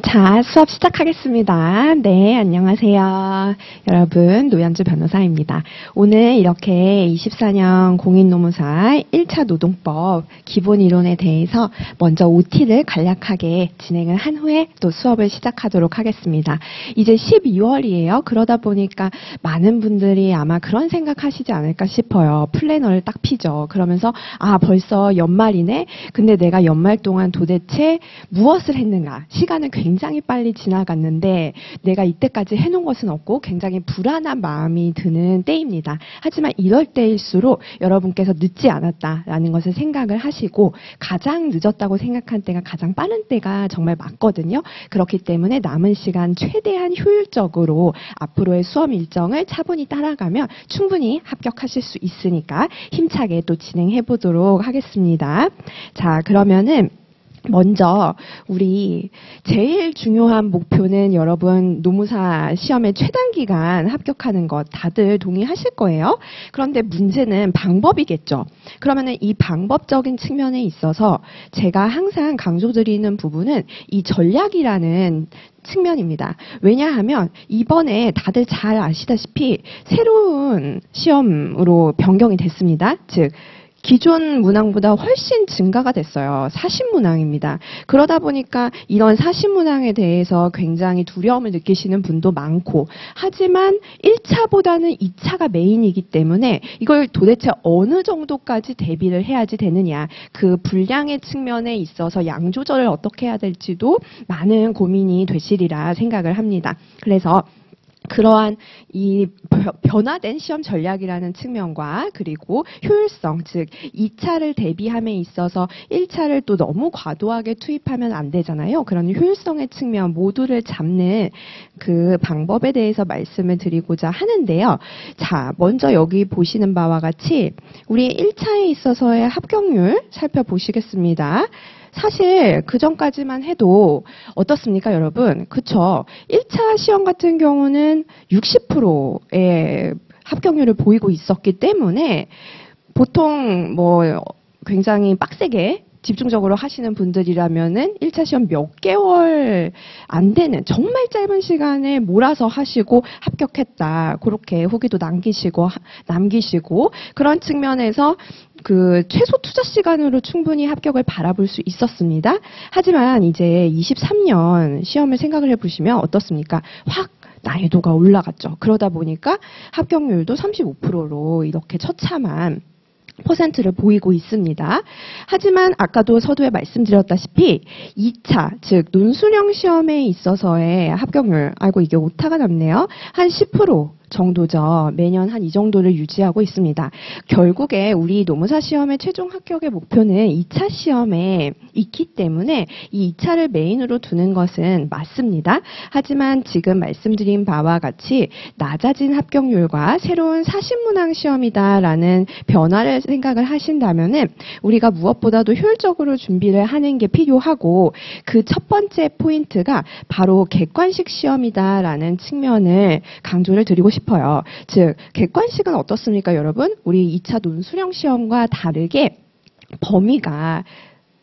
자, 수업 시작하겠습니다. 네, 안녕하세요. 여러분, 노현주 변호사입니다. 오늘 이렇게 24년 공인노무사 1차 노동법 기본 이론에 대해서 먼저 OT를 간략하게 진행을 한 후에 또 수업을 시작하도록 하겠습니다. 이제 12월이에요. 그러다 보니까 많은 분들이 아마 그런 생각하시지 않을까 싶어요. 플래너를 딱 피죠. 그러면서 벌써 연말이네. 근데 내가 연말 동안 도대체 무엇을 했는가? 시간은 굉장히 빨리 지나갔는데 내가 이때까지 해놓은 것은 없고 굉장히 불안한 마음이 드는 때입니다. 하지만 이럴 때일수록 여러분께서 늦지 않았다라는 것을 생각을 하시고 가장 늦었다고 생각한 때가 가장 빠른 때가 정말 맞거든요. 그렇기 때문에 남은 시간 최대한 효율적으로 앞으로의 수업 일정을 차분히 따라가면 충분히 합격하실 수 있으니까 힘차게 또 진행해 보도록 하겠습니다. 자, 그러면은 먼저 우리 제일 중요한 목표는 여러분 노무사 시험의 최단 기간 합격하는 것 다들 동의하실 거예요. 그런데 문제는 방법이겠죠. 그러면은 이 방법적인 측면에 있어서 제가 항상 강조드리는 부분은 이 전략이라는 측면입니다. 왜냐하면 이번에 다들 잘 아시다시피 새로운 시험으로 변경이 됐습니다. 즉 기존 문항보다 훨씬 증가가 됐어요. 사신문항입니다. 그러다 보니까 이런 사신문항에 대해서 굉장히 두려움을 느끼시는 분도 많고, 하지만 1차보다는 2차가 메인이기 때문에 이걸 도대체 어느 정도까지 대비를 해야지 되느냐, 그 분량의 측면에 있어서 양 조절을 어떻게 해야 될지도 많은 고민이 되시리라 생각을 합니다. 그래서 그러한 이 변화된 시험 전략이라는 측면과 그리고 효율성, 즉 2차를 대비함에 있어서 1차를 또 너무 과도하게 투입하면 안 되잖아요. 그런 효율성의 측면 모두를 잡는 그 방법에 대해서 말씀을 드리고자 하는데요. 자, 먼저 여기 보시는 바와 같이 우리 1차에 있어서의 합격률 살펴보시겠습니다. 사실 그 전까지만 해도 어떻습니까, 여러분? 그쵸? 1차 시험 같은 경우는 60%의 합격률을 보이고 있었기 때문에 보통 굉장히 빡세게 집중적으로 하시는 분들이라면은 1차 시험 몇 개월 안 되는 정말 짧은 시간에 몰아서 하시고 합격했다. 그렇게 후기도 남기시고 그런 측면에서 그 최소 투자 시간으로 충분히 합격을 바라볼 수 있었습니다. 하지만 이제 23년 시험을 생각을 해보시면 어떻습니까? 확 난이도가 올라갔죠. 그러다 보니까 합격률도 35%로 이렇게 처참한 퍼센트를 보이고 있습니다. 하지만 아까도 서두에 말씀드렸다시피 2차, 즉 논술형 시험에 있어서의 합격률, 이게 오타가 남네요. 한 10% 정도죠. 매년 한 이 정도를 유지하고 있습니다. 결국에 우리 노무사 시험의 최종 합격의 목표는 2차 시험에 있기 때문에 이 2차를 메인으로 두는 것은 맞습니다. 하지만 지금 말씀드린 바와 같이 낮아진 합격률과 새로운 사신문항 시험이다라는 변화를 생각을 하신다면은 우리가 무엇보다도 효율적으로 준비를 하는 게 필요하고, 그 첫 번째 포인트가 바로 객관식 시험이다라는 측면을 강조를 드리고 싶어요. 즉 객관식은 어떻습니까, 여러분? 우리 2차 논술형 시험과 다르게 범위가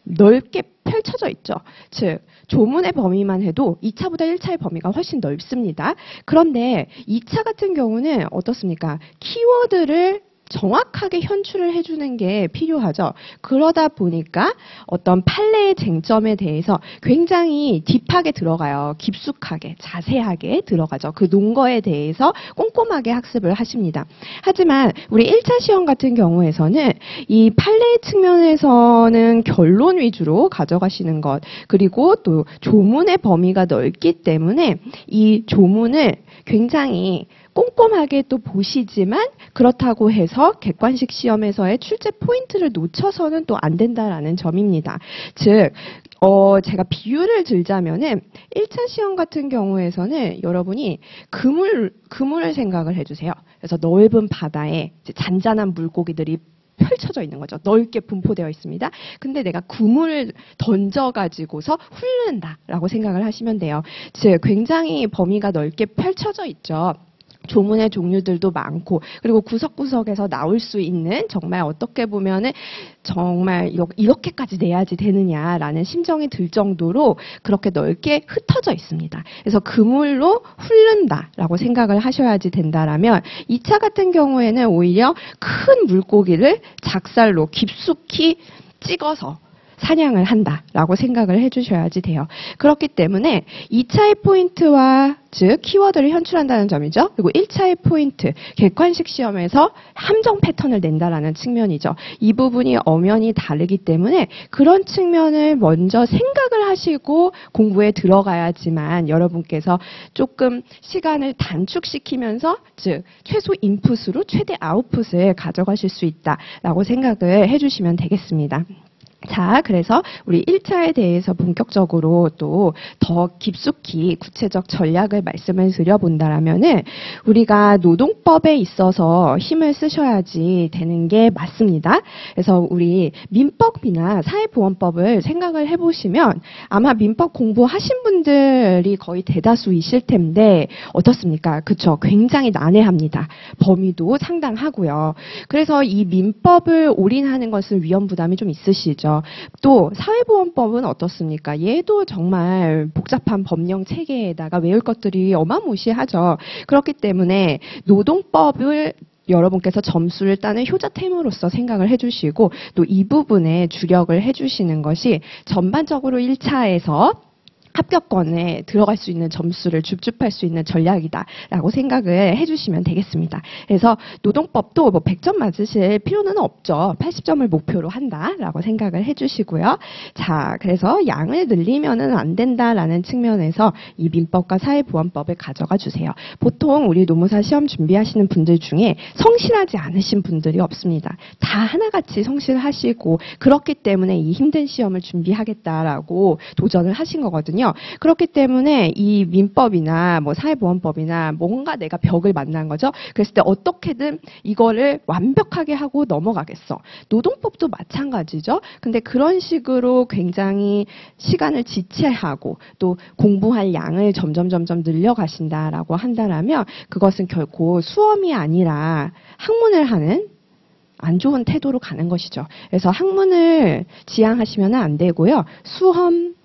넓게 펼쳐져 있죠. 즉 조문의 범위만 해도 2차보다 1차의 범위가 훨씬 넓습니다. 그런데 2차 같은 경우는 어떻습니까? 키워드를 정확하게 현출을 해주는 게 필요하죠. 그러다 보니까 어떤 판례의 쟁점에 대해서 굉장히 딥하게 들어가요. 깊숙하게, 자세하게 들어가죠. 그 논거에 대해서 꼼꼼하게 학습을 하십니다. 하지만 우리 1차 시험 같은 경우에서는 이 판례 측면에서는 결론 위주로 가져가시는 것, 그리고 또 조문의 범위가 넓기 때문에 이 조문을 굉장히 꼼꼼하게 또 보시지만 그렇다고 해서 객관식 시험에서의 출제 포인트를 놓쳐서는 또 안 된다라는 점입니다. 즉 제가 비유를 들자면은 1차 시험 같은 경우에서는 여러분이 그물을 생각을 해주세요. 그래서 넓은 바다에 이제 잔잔한 물고기들이 펼쳐져 있는 거죠. 넓게 분포되어 있습니다. 근데 내가 그물을 던져가지고서 훑는다라고 생각을 하시면 돼요. 즉 굉장히 범위가 넓게 펼쳐져 있죠. 조문의 종류들도 많고, 그리고 구석구석에서 나올 수 있는 정말 어떻게 보면은 정말 이렇게까지 내야지 되느냐라는 심정이 들 정도로 그렇게 넓게 흩어져 있습니다. 그래서 그물로 훑는다라고 생각을 하셔야지 된다라면 2차 같은 경우에는 오히려 큰 물고기를 작살로 깊숙이 찍어서 사냥을 한다라고 생각을 해주셔야지 돼요. 그렇기 때문에 2차의 포인트와 즉 키워드를 현출한다는 점이죠. 그리고 1차의 포인트, 객관식 시험에서 함정 패턴을 낸다라는 측면이죠. 이 부분이 엄연히 다르기 때문에 그런 측면을 먼저 생각을 하시고 공부에 들어가야지만 여러분께서 조금 시간을 단축시키면서 즉 최소 인풋으로 최대 아웃풋을 가져가실 수 있다라고 생각을 해주시면 되겠습니다. 자, 그래서 우리 1차에 대해서 본격적으로 또 더 깊숙이 구체적 전략을 말씀을 드려본다라면은 우리가 노동법에 있어서 힘을 쓰셔야지 되는 게 맞습니다. 그래서 우리 민법이나 사회보험법을 생각을 해보시면 아마 민법 공부하신 분들이 거의 대다수이실 텐데 어떻습니까? 그쵸? 굉장히 난해합니다. 범위도 상당하고요. 그래서 이 민법을 올인하는 것은 위험 부담이 좀 있으시죠. 또 사회보험법은 어떻습니까? 얘도 정말 복잡한 법령 체계에다가 외울 것들이 어마무시하죠. 그렇기 때문에 노동법을 여러분께서 점수를 따는 효자템으로서 생각을 해주시고 또 이 부분에 주력을 해주시는 것이 전반적으로 1차에서 합격권에 들어갈 수 있는 점수를 줍줍할 수 있는 전략이다라고 생각을 해주시면 되겠습니다. 그래서 노동법도 뭐 100점 맞으실 필요는 없죠. 80점을 목표로 한다라고 생각을 해주시고요. 자, 그래서 양을 늘리면은 안 된다라는 측면에서 이 민법과 사회보험법을 가져가 주세요. 보통 우리 노무사 시험 준비하시는 분들 중에 성실하지 않으신 분들이 없습니다. 다 하나같이 성실하시고 그렇기 때문에 이 힘든 시험을 준비하겠다라고 도전을 하신 거거든요. 그렇기 때문에 이 민법이나 뭐 사회보험법이나 뭔가 내가 벽을 만난 거죠. 그랬을 때 어떻게든 이거를 완벽하게 하고 넘어가겠어. 노동법도 마찬가지죠. 근데 그런 식으로 굉장히 시간을 지체하고 또 공부할 양을 점점 늘려가신다라고 한다라면 그것은 결코 수험이 아니라 학문을 하는 안 좋은 태도로 가는 것이죠. 그래서 학문을 지향하시면 안 되고요. 수험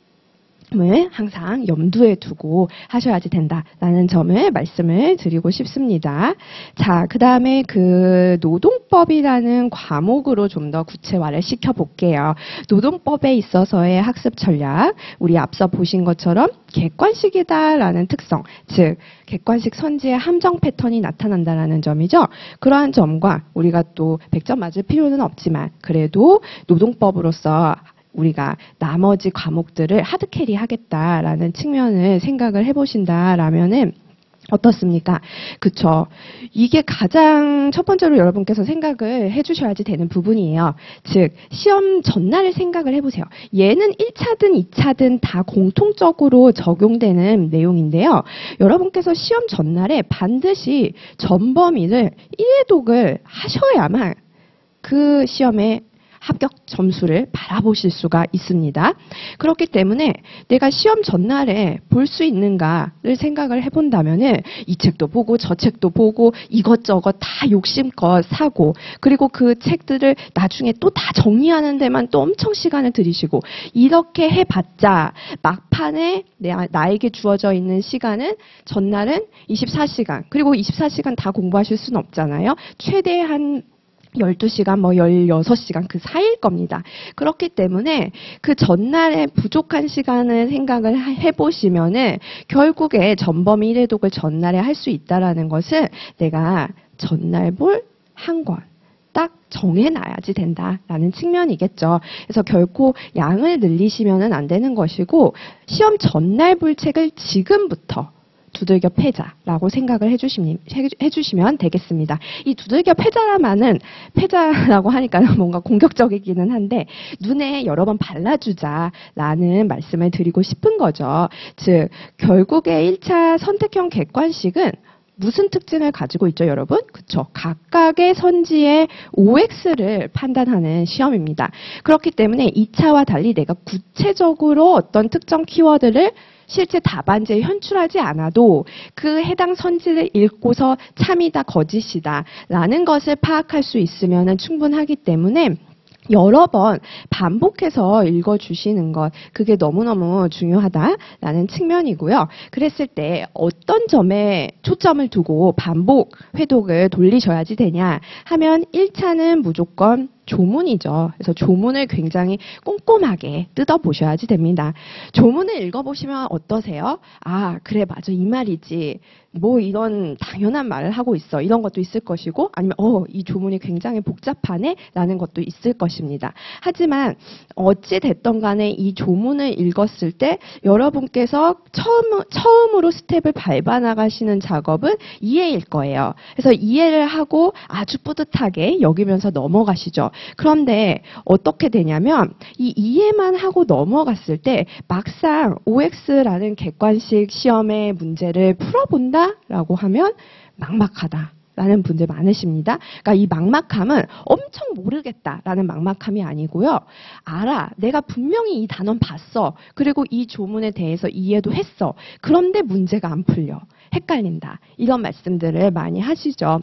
을 항상 염두에 두고 하셔야지 된다라는 점을 말씀을 드리고 싶습니다. 자, 그 다음에 그 노동법이라는 과목으로 좀 더 구체화를 시켜볼게요. 노동법에 있어서의 학습 전략, 우리 앞서 보신 것처럼 객관식이다라는 특성, 즉 객관식 선지의 함정 패턴이 나타난다라는 점이죠. 그러한 점과 우리가 또 100점 맞을 필요는 없지만 그래도 노동법으로서 우리가 나머지 과목들을 하드캐리 하겠다라는 측면을 생각을 해보신다라면은 어떻습니까? 그쵸. 이게 가장 첫 번째로 여러분께서 생각을 해주셔야지 되는 부분이에요. 즉, 시험 전날을 생각을 해보세요. 얘는 1차든 2차든 다 공통적으로 적용되는 내용인데요. 여러분께서 시험 전날에 반드시 전범위를 1회 독을 하셔야만 그 시험에 합격 점수를 바라보실 수가 있습니다. 그렇기 때문에 내가 시험 전날에 볼 수 있는가를 생각을 해본다면은 이 책도 보고 저 책도 보고 이것저것 다 욕심껏 사고 그리고 그 책들을 나중에 또 다 정리하는 데만 또 엄청 시간을 들이시고 이렇게 해봤자 막판에 나에게 주어져 있는 시간은 전날은 24시간 그리고 24시간 다 공부하실 수는 없잖아요. 최대한 12시간, 뭐 16시간 그 사이일 겁니다. 그렇기 때문에 그 전날에 부족한 시간을 생각을 해보시면은 결국에 전범위 1회 독을 전날에 할 수 있다라는 것은 내가 전날 볼 한 권 딱 정해놔야지 된다라는 측면이겠죠. 그래서 결코 양을 늘리시면은 안 되는 것이고 시험 전날 볼 책을 지금부터 두들겨 패자라고 생각을 해주시면 되겠습니다. 이 두들겨 패자라고 하니까 뭔가 공격적이기는 한데 눈에 여러 번 발라주자라는 말씀을 드리고 싶은 거죠. 즉 결국에 1차 선택형 객관식은 무슨 특징을 가지고 있죠, 여러분? 그쵸. 각각의 선지의 OX를 판단하는 시험입니다. 그렇기 때문에 2차와 달리 내가 구체적으로 어떤 특정 키워드를 실제 답안지에 현출하지 않아도 그 해당 선지를 읽고서 참이다 거짓이다 라는 것을 파악할 수 있으면 충분하기 때문에 여러 번 반복해서 읽어주시는 것, 그게 너무너무 중요하다라는 측면이고요. 그랬을 때 어떤 점에 초점을 두고 반복 회독을 돌리셔야지 되냐 하면 1차는 무조건 조문이죠. 그래서 조문을 굉장히 꼼꼼하게 뜯어보셔야지 됩니다. 조문을 읽어보시면 어떠세요? 아, 그래, 맞아. 이 말이지. 뭐 이런 당연한 말을 하고 있어. 이런 것도 있을 것이고 아니면 이 조문이 굉장히 복잡하네? 라는 것도 있을 것입니다. 하지만 어찌 됐던 간에 이 조문을 읽었을 때 여러분께서 처음으로 스텝을 밟아 나가시는 작업은 이해일 거예요. 그래서 이해를 하고 아주 뿌듯하게 여기면서 넘어가시죠. 그런데 어떻게 되냐면 이 이해만 하고 넘어갔을 때 막상 OX라는 객관식 시험의 문제를 풀어본다라고 하면 막막하다라는 분들 많으십니다. 그러니까 이 막막함은 엄청 모르겠다라는 막막함이 아니고요. 알아. 내가 분명히 이 단원 봤어. 그리고 이 조문에 대해서 이해도 했어. 그런데 문제가 안 풀려. 헷갈린다. 이런 말씀들을 많이 하시죠.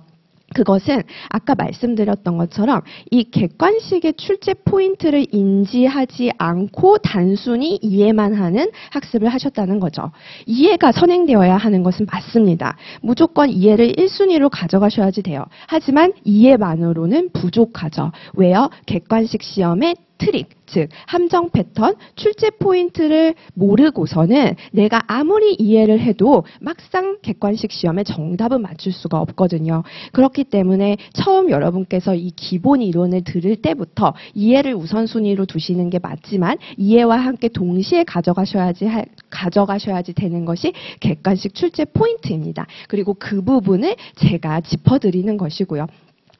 그것은 아까 말씀드렸던 것처럼 이 객관식의 출제 포인트를 인지하지 않고 단순히 이해만 하는 학습을 하셨다는 거죠. 이해가 선행되어야 하는 것은 맞습니다. 무조건 이해를 1순위로 가져가셔야지 돼요. 하지만 이해만으로는 부족하죠. 왜요? 객관식 시험의 트릭, 즉 함정 패턴, 출제 포인트를 모르고서는 내가 아무리 이해를 해도 막상 객관식 시험에 정답은 맞출 수가 없거든요. 그렇기 때문에 처음 여러분께서 이 기본 이론을 들을 때부터 이해를 우선순위로 두시는 게 맞지만 이해와 함께 동시에 가져가셔야지 되는 것이 객관식 출제 포인트입니다. 그리고 그 부분을 제가 짚어드리는 것이고요.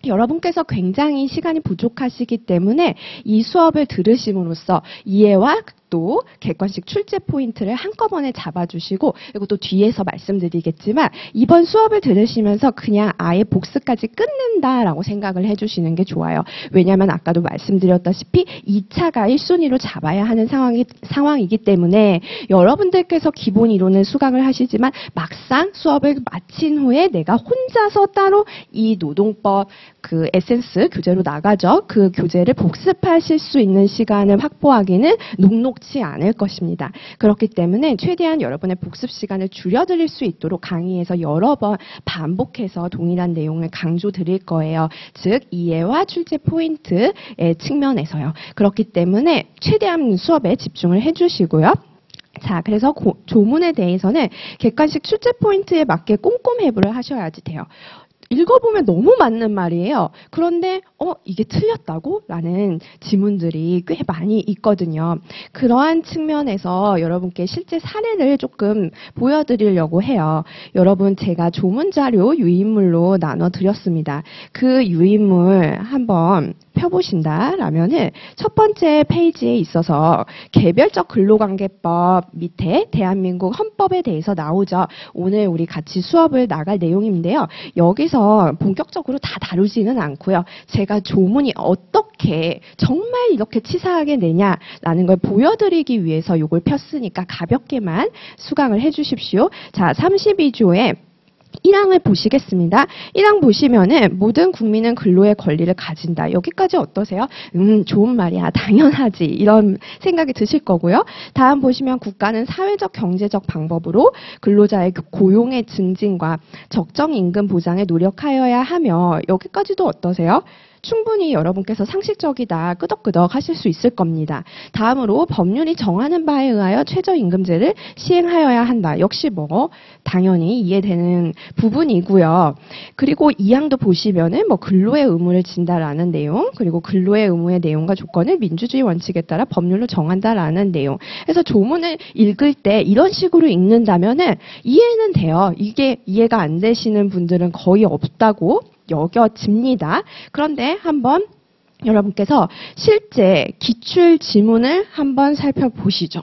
여러분께서 굉장히 시간이 부족하시기 때문에 이 수업을 들으심으로써 이해와 또 객관식 출제 포인트를 한꺼번에 잡아주시고 그리고 또 뒤에서 말씀드리겠지만 이번 수업을 들으시면서 그냥 아예 복습까지 끝낸다라고 생각을 해주시는 게 좋아요. 왜냐하면 아까도 말씀드렸다시피 2차가 1순위로 잡아야 하는 상황이기 때문에 여러분들께서 기본 이론을 수강을 하시지만 막상 수업을 마친 후에 내가 혼자서 따로 이 노동법 그 에센스 교재로 나가죠. 그 교재를 복습하실 수 있는 시간을 확보하기는 녹록지 않을 것입니다. 그렇기 때문에 최대한 여러분의 복습 시간을 줄여드릴 수 있도록 강의에서 여러 번 반복해서 동일한 내용을 강조드릴 거예요. 즉 이해와 출제 포인트의 측면에서요. 그렇기 때문에 최대한 수업에 집중을 해주시고요. 자, 그래서 조문에 대해서는 객관식 출제 포인트에 맞게 꼼꼼 해부를 하셔야지 돼요. 읽어보면 너무 맞는 말이에요. 그런데 이게 틀렸다고? 라는 지문들이 꽤 많이 있거든요. 그러한 측면에서 여러분께 실제 사례를 조금 보여드리려고 해요. 여러분 제가 조문 자료 유인물로 나눠드렸습니다. 그 유인물 한번 펴보신다라면은 첫 번째 페이지에 있어서 개별적 근로관계법 밑에 대한민국 헌법에 대해서 나오죠. 오늘 우리 같이 수업을 나갈 내용인데요. 여기서 본격적으로 다 다루지는 않고요. 제가 조문이 어떻게 정말 이렇게 치사하게 내냐라는 걸 보여드리기 위해서 이걸 폈으니까 가볍게만 수강을 해주십시오. 자, 32조에 1항을 보시겠습니다. 1항 보시면은 모든 국민은 근로의 권리를 가진다. 여기까지 어떠세요? 좋은 말이야. 당연하지. 이런 생각이 드실 거고요. 다음 보시면 국가는 사회적 경제적 방법으로 근로자의 고용의 증진과 적정 임금 보장에 노력하여야 하며 여기까지도 어떠세요? 충분히 여러분께서 상식적이다, 끄덕끄덕 하실 수 있을 겁니다. 다음으로 법률이 정하는 바에 의하여 최저임금제를 시행하여야 한다. 역시 당연히 이해되는 부분이고요. 그리고 2항도 보시면은 근로의 의무를 진다라는 내용, 그리고 근로의 의무의 내용과 조건을 민주주의 원칙에 따라 법률로 정한다라는 내용. 그래서 조문을 읽을 때 이런 식으로 읽는다면은 이해는 돼요. 이게 이해가 안 되시는 분들은 거의 없다고 여겨집니다. 그런데 한번 여러분께서 실제 기출 지문을 한번 살펴보시죠.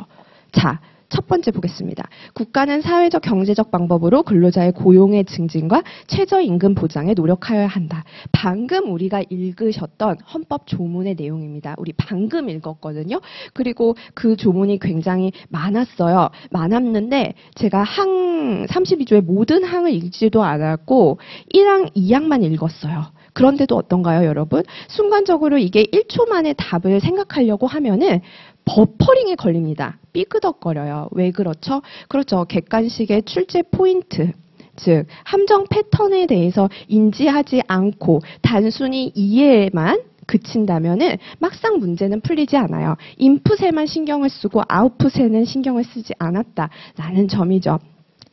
자, 첫 번째 보겠습니다. 국가는 사회적 경제적 방법으로 근로자의 고용의 증진과 최저임금 보장에 노력하여야 한다. 방금 우리가 읽으셨던 헌법 조문의 내용입니다. 우리 방금 읽었거든요. 그리고 그 조문이 굉장히 많았어요. 많았는데 제가 항 32조의 모든 항을 읽지도 않았고 1항, 2항만 읽었어요. 그런데도 어떤가요, 여러분? 순간적으로 이게 1초 만에 답을 생각하려고 하면은 버퍼링에 걸립니다. 삐끄덕거려요. 왜 그렇죠? 그렇죠. 객관식의 출제 포인트. 즉, 함정 패턴에 대해서 인지하지 않고 단순히 이해에만 그친다면은 막상 문제는 풀리지 않아요. 인풋에만 신경을 쓰고 아웃풋에는 신경을 쓰지 않았다라는 점이죠.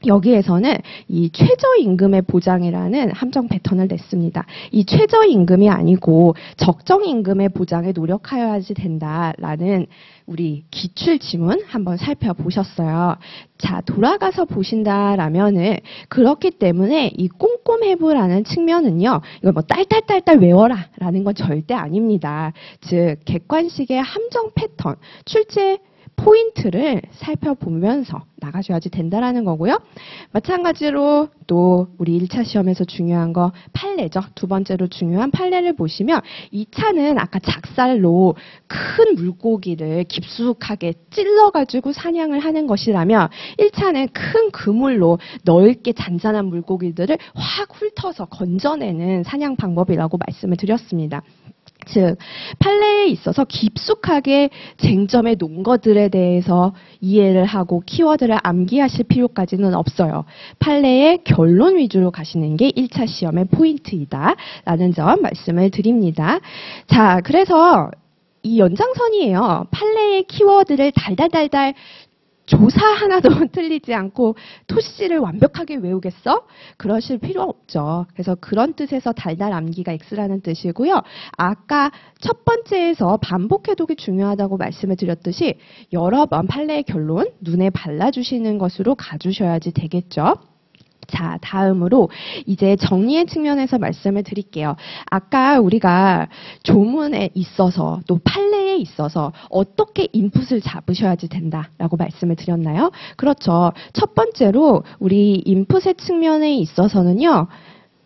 여기에서는 이 최저임금의 보장이라는 함정 패턴을 냈습니다. 이 최저임금이 아니고 적정임금의 보장에 노력하여야지 된다라는 우리 기출지문 한번 살펴보셨어요. 자, 돌아가서 보신다라면은 그렇기 때문에 이 꼼꼼해부라는 측면은요. 이걸 뭐 딸딸딸딸 외워라라는 건 절대 아닙니다. 즉, 객관식의 함정 패턴, 출제 포인트를 살펴보면서 나가셔야지 된다라는 거고요. 마찬가지로 또 우리 1차 시험에서 중요한 거 판례죠. 두 번째로 중요한 판례를 보시면 2차는 아까 작살로 큰 물고기를 깊숙하게 찔러가지고 사냥을 하는 것이라면 1차는 큰 그물로 넓게 잔잔한 물고기들을 확 훑어서 건져내는 사냥 방법이라고 말씀을 드렸습니다. 즉, 판례에 있어서 깊숙하게 쟁점의 논거들에 대해서 이해를 하고 키워드를 암기하실 필요까지는 없어요. 판례의 결론 위주로 가시는 게 1차 시험의 포인트이다 라는 점 말씀을 드립니다. 자, 그래서 이 연장선이에요. 판례의 키워드를 달달달달 조사 하나도 틀리지 않고 토시를 완벽하게 외우겠어? 그러실 필요 없죠. 그래서 그런 뜻에서 달달 암기가 X라는 뜻이고요. 아까 첫 번째에서 반복 해독이 중요하다고 말씀을 드렸듯이 여러 번 판례의 결론 눈에 발라주시는 것으로 가주셔야지 되겠죠. 자, 다음으로 이제 정리의 측면에서 말씀을 드릴게요. 아까 우리가 조문에 있어서 또 판례에 있어서 어떻게 인풋을 잡으셔야지 된다라고 말씀을 드렸나요? 그렇죠. 첫 번째로 우리 인풋의 측면에 있어서는요.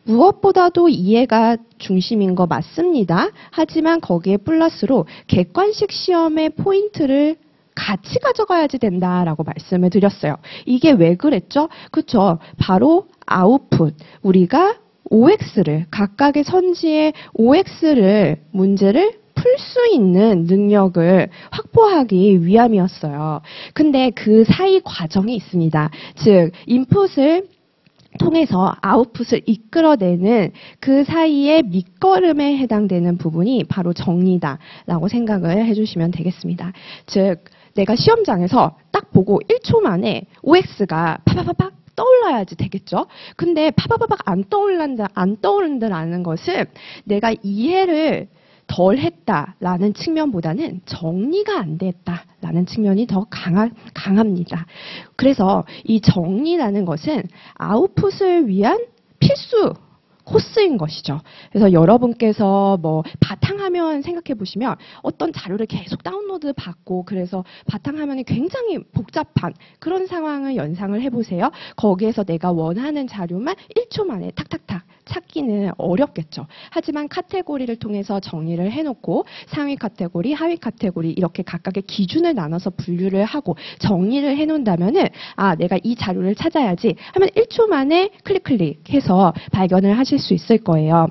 무엇보다도 이해가 중심인 거 맞습니다. 하지만 거기에 플러스로 객관식 시험의 포인트를 같이 가져가야지 된다라고 말씀을 드렸어요. 이게 왜 그랬죠? 그렇죠. 바로 아웃풋. 우리가 OX를 각각의 선지의 OX를 문제를 풀 수 있는 능력을 확보하기 위함이었어요. 근데 그 사이 과정이 있습니다. 즉, 인풋을 통해서 아웃풋을 이끌어내는 그 사이의 밑거름에 해당되는 부분이 바로 정리다라고 생각을 해주시면 되겠습니다. 즉, 내가 시험장에서 딱 보고 1초 만에 OX가 파파파팍 떠올라야지 되겠죠. 근데 파파파팍 안 떠오른다라는 것은 내가 이해를 덜 했다라는 측면보다는 정리가 안 됐다라는 측면이 더 강합니다. 그래서 이 정리라는 것은 아웃풋을 위한 필수 코스인 것이죠. 그래서 여러분께서 뭐 바탕화면 생각해 보시면 어떤 자료를 계속 다운로드 받고 그래서 바탕화면이 굉장히 복잡한 그런 상황을 연상을 해보세요. 거기에서 내가 원하는 자료만 1초 만에 탁탁탁 찾기는 어렵겠죠. 하지만 카테고리를 통해서 정리를 해놓고 상위 카테고리, 하위 카테고리 이렇게 각각의 기준을 나눠서 분류를 하고 정리를 해놓는다면은 아, 내가 이 자료를 찾아야지 하면 1초 만에 클릭해서 발견을 하실 수 있을 거예요.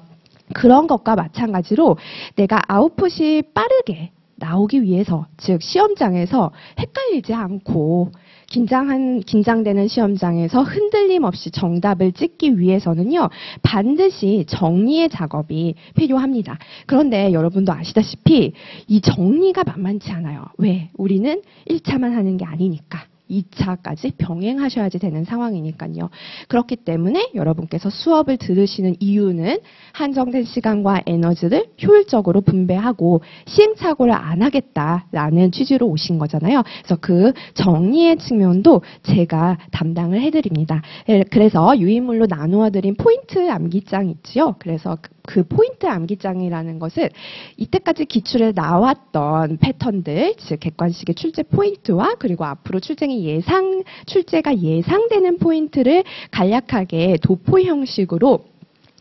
그런 것과 마찬가지로 내가 아웃풋이 빠르게 나오기 위해서, 즉 시험장에서 헷갈리지 않고 긴장되는 시험장에서 흔들림 없이 정답을 찍기 위해서는요, 반드시 정리의 작업이 필요합니다. 그런데 여러분도 아시다시피 이 정리가 만만치 않아요. 왜? 우리는 1차만 하는 게 아니니까. 2차까지 병행하셔야지 되는 상황이니까요. 그렇기 때문에 여러분께서 수업을 들으시는 이유는 한정된 시간과 에너지를 효율적으로 분배하고 시행착오를 안 하겠다라는 취지로 오신 거잖아요. 그래서 그 정리의 측면도 제가 담당을 해드립니다. 그래서 유인물로 나누어 드린 포인트 암기장 있지요. 그래서 그 포인트 암기장이라는 것은 이때까지 기출에 나왔던 패턴들, 즉 객관식의 출제 포인트와 그리고 앞으로 출제가 예상되는 포인트를 간략하게 도포 형식으로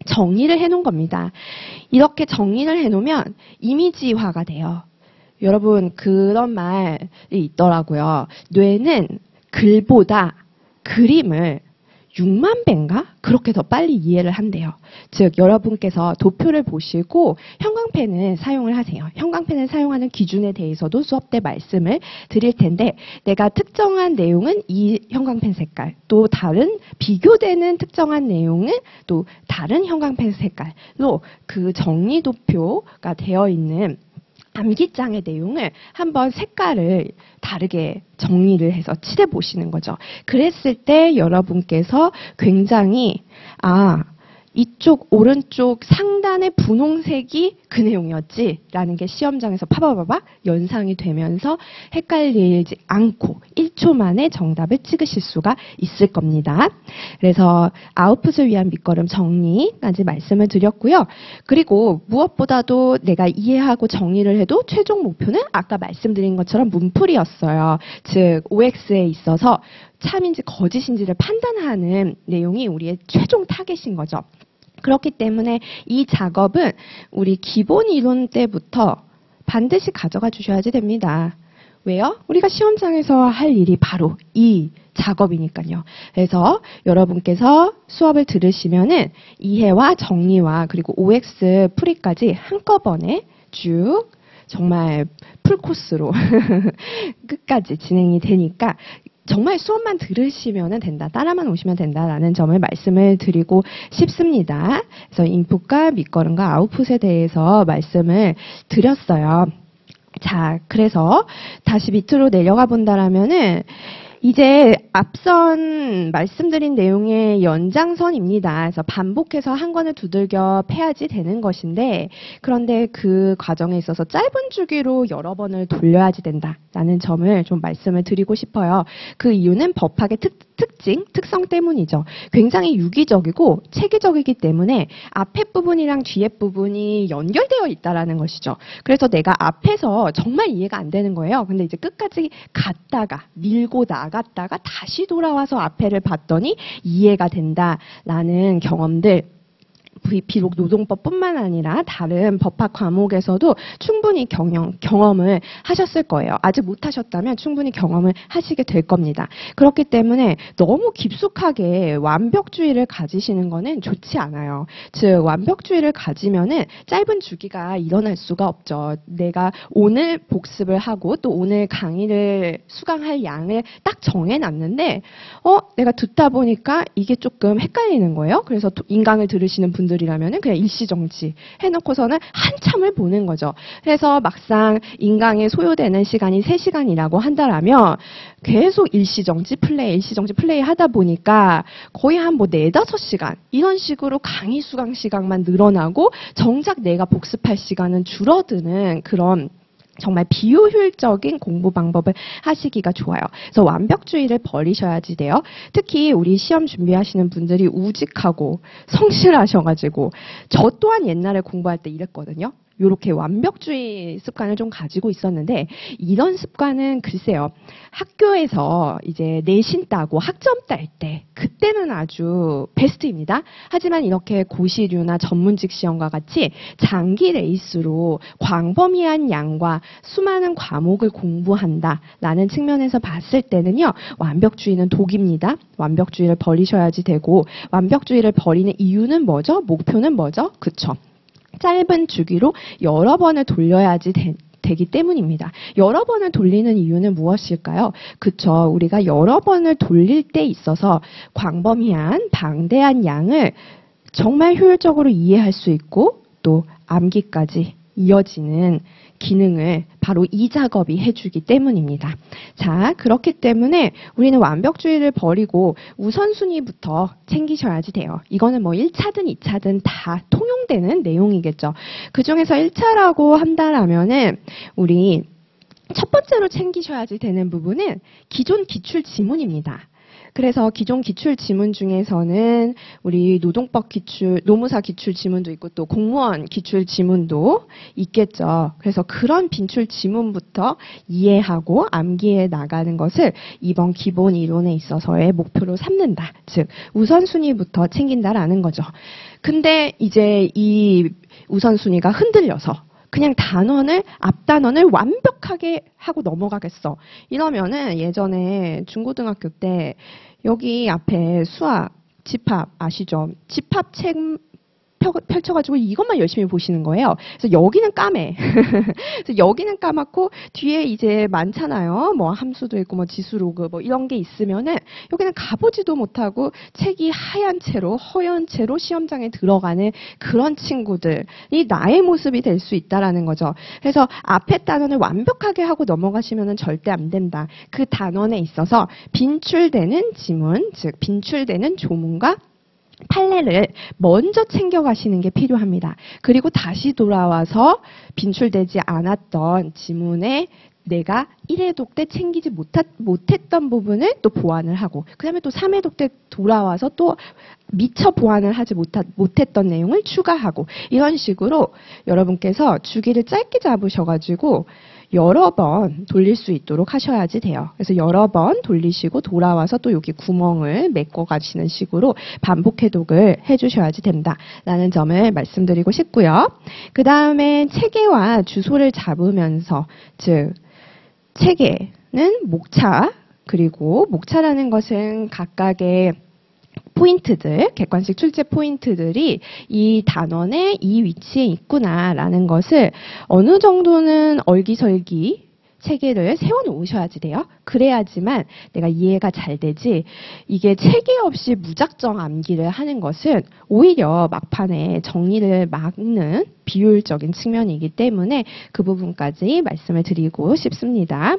정리를 해놓은 겁니다. 이렇게 정리를 해놓으면 이미지화가 돼요. 여러분 그런 말이 있더라고요. 뇌는 글보다 그림을 6만 배인가? 그렇게 더 빨리 이해를 한대요. 즉 여러분께서 도표를 보시고 형광펜을 사용을 하세요. 형광펜을 사용하는 기준에 대해서도 수업 때 말씀을 드릴 텐데 내가 특정한 내용은 이 형광펜 색깔, 또 다른 비교되는 특정한 내용은 또 다른 형광펜 색깔로 그 정리 도표가 되어 있는 암기장의 내용을 한번 색깔을 다르게 정리를 해서 칠해 보시는 거죠. 그랬을 때 여러분께서 굉장히 이쪽 오른쪽 상단의 분홍색이 그 내용이었지라는 게 시험장에서 파바바바 연상이 되면서 헷갈리지 않고 1초 만에 정답을 찍으실 수가 있을 겁니다. 그래서 아웃풋을 위한 밑거름 정리까지 말씀을 드렸고요. 그리고 무엇보다도 내가 이해하고 정리를 해도 최종 목표는 아까 말씀드린 것처럼 문풀이였어요. 즉 OX에 있어서 참인지 거짓인지를 판단하는 내용이 우리의 최종 타겟인 거죠. 그렇기 때문에 이 작업은 우리 기본 이론 때부터 반드시 가져가 주셔야지 됩니다. 왜요? 우리가 시험장에서 할 일이 바로 이 작업이니까요. 그래서 여러분께서 수업을 들으시면은 이해와 정리와 그리고 OX 풀이까지 한꺼번에 쭉 정말 풀코스로 끝까지 진행이 되니까 정말 수업만 들으시면 된다, 따라만 오시면 된다라는 점을 말씀을 드리고 싶습니다. 그래서 인풋과 밑거름과 아웃풋에 대해서 말씀을 드렸어요. 자, 그래서 다시 밑으로 내려가 본다라면은 이제 앞선 말씀드린 내용의 연장선입니다. 그래서 반복해서 한 권을 두들겨 패야지 되는 것인데 그런데 그 과정에 있어서 짧은 주기로 여러 번을 돌려야지 된다라는 점을 좀 말씀을 드리고 싶어요. 그 이유는 법학의 특성 때문이죠. 굉장히 유기적이고 체계적이기 때문에 앞에 부분이랑 뒤에 부분이 연결되어 있다라는 것이죠. 그래서 내가 앞에서 정말 이해가 안 되는 거예요. 근데 이제 끝까지 갔다가 밀고 나갔다가 다시 돌아와서 앞에를 봤더니 이해가 된다라는 경험들 비록 노동법뿐만 아니라 다른 법학 과목에서도 충분히 경험을 하셨을 거예요. 아직 못하셨다면 충분히 경험을 하시게 될 겁니다. 그렇기 때문에 너무 깊숙하게 완벽주의를 가지시는 거는 좋지 않아요. 즉 완벽주의를 가지면은 짧은 주기가 일어날 수가 없죠. 내가 오늘 복습을 하고 또 오늘 강의를 수강할 양을 딱 정해놨는데 내가 듣다 보니까 이게 조금 헷갈리는 거예요. 그래서 인강을 들으시는 분들이라면 그냥 일시정지 해놓고서는 한참을 보는 거죠. 그래서 막상 인강에 소요되는 시간이 3시간이라고 한다라면 계속 일시정지 플레이 하다 보니까 거의 한 4, 5시간 이런 식으로 강의 수강 시간만 늘어나고 정작 내가 복습할 시간은 줄어드는 그런 정말 비효율적인 공부 방법을 하시기가 좋아요. 그래서 완벽주의를 버리셔야지 돼요. 특히 우리 시험 준비하시는 분들이 우직하고 성실하셔가지고 저 또한 옛날에 공부할 때 이랬거든요. 이렇게 완벽주의 습관을 좀 가지고 있었는데 이런 습관은 글쎄요. 학교에서 이제 내신 따고 학점 딸 때 그때는 아주 베스트입니다. 하지만 이렇게 고시류나 전문직 시험과 같이 장기 레이스로 광범위한 양과 수많은 과목을 공부한다라는 측면에서 봤을 때는요. 완벽주의는 독입니다. 완벽주의를 버리셔야지 되고 완벽주의를 버리는 이유는 뭐죠? 목표는 뭐죠? 그쵸? 짧은 주기로 여러 번을 돌려야지 되기 때문입니다. 여러 번을 돌리는 이유는 무엇일까요? 그쵸. 우리가 여러 번을 돌릴 때 있어서 광범위한 방대한 양을 정말 효율적으로 이해할 수 있고 또 암기까지 이어지는 기능을 바로 이 작업이 해주기 때문입니다. 자, 그렇기 때문에 우리는 완벽주의를 버리고 우선순위부터 챙기셔야지 돼요. 이거는 뭐 1차든 2차든 다 통용되는 내용이겠죠. 그중에서 1차라고 한다라면은 우리 첫 번째로 챙기셔야지 되는 부분은 기존 기출 지문입니다. 그래서 기존 기출 지문 중에서는 우리 노동법 기출, 노무사 기출 지문도 있고 또 공무원 기출 지문도 있겠죠. 그래서 그런 빈출 지문부터 이해하고 암기해 나가는 것을 이번 기본 이론에 있어서의 목표로 삼는다. 즉 우선순위부터 챙긴다라는 거죠. 근데 이제 이 우선순위가 흔들려서 그냥 앞 단원을 완벽하게 하고 넘어가겠어. 이러면은 예전에 중고등학교 때 여기 앞에 수학, 집합 아시죠? 집합책 펼쳐가지고 이것만 열심히 보시는 거예요. 그래서 여기는 까매. 그래서 여기는 까맣고 뒤에 이제 많잖아요. 뭐 함수도 있고 뭐 지수로그 뭐 이런 게 있으면은 여기는 가보지도 못하고 책이 하얀 채로 허연 채로 시험장에 들어가는 그런 친구들이 나의 모습이 될 수 있다라는 거죠. 그래서 앞에 단원을 완벽하게 하고 넘어가시면은 절대 안 된다. 그 단원에 있어서 빈출되는 지문, 즉 빈출되는 조문과 판례를 먼저 챙겨가시는 게 필요합니다. 그리고 다시 돌아와서 빈출되지 않았던 지문에 내가 1회독 때 챙기지 못했던 부분을 또 보완을 하고 그 다음에 또 3회독 때 돌아와서 또 미처 보완을 하지 못했던 내용을 추가하고 이런 식으로 여러분께서 주기를 짧게 잡으셔가지고 여러 번 돌릴 수 있도록 하셔야지 돼요. 그래서 여러 번 돌리시고 돌아와서 또 여기 구멍을 메꿔 가시는 식으로 반복 해독을 해주셔야지 된다라는 점을 말씀드리고 싶고요. 그 다음에 체계와 주소를 잡으면서 즉 체계는 목차 그리고 목차라는 것은 각각의 포인트들, 객관식 출제 포인트들이 이 단원의 이 위치에 있구나라는 것을 어느 정도는 얼기설기 체계를 세워놓으셔야지 돼요. 그래야지만 내가 이해가 잘 되지 이게 체계 없이 무작정 암기를 하는 것은 오히려 막판에 정리를 막는 비효율적인 측면이기 때문에 그 부분까지 말씀을 드리고 싶습니다.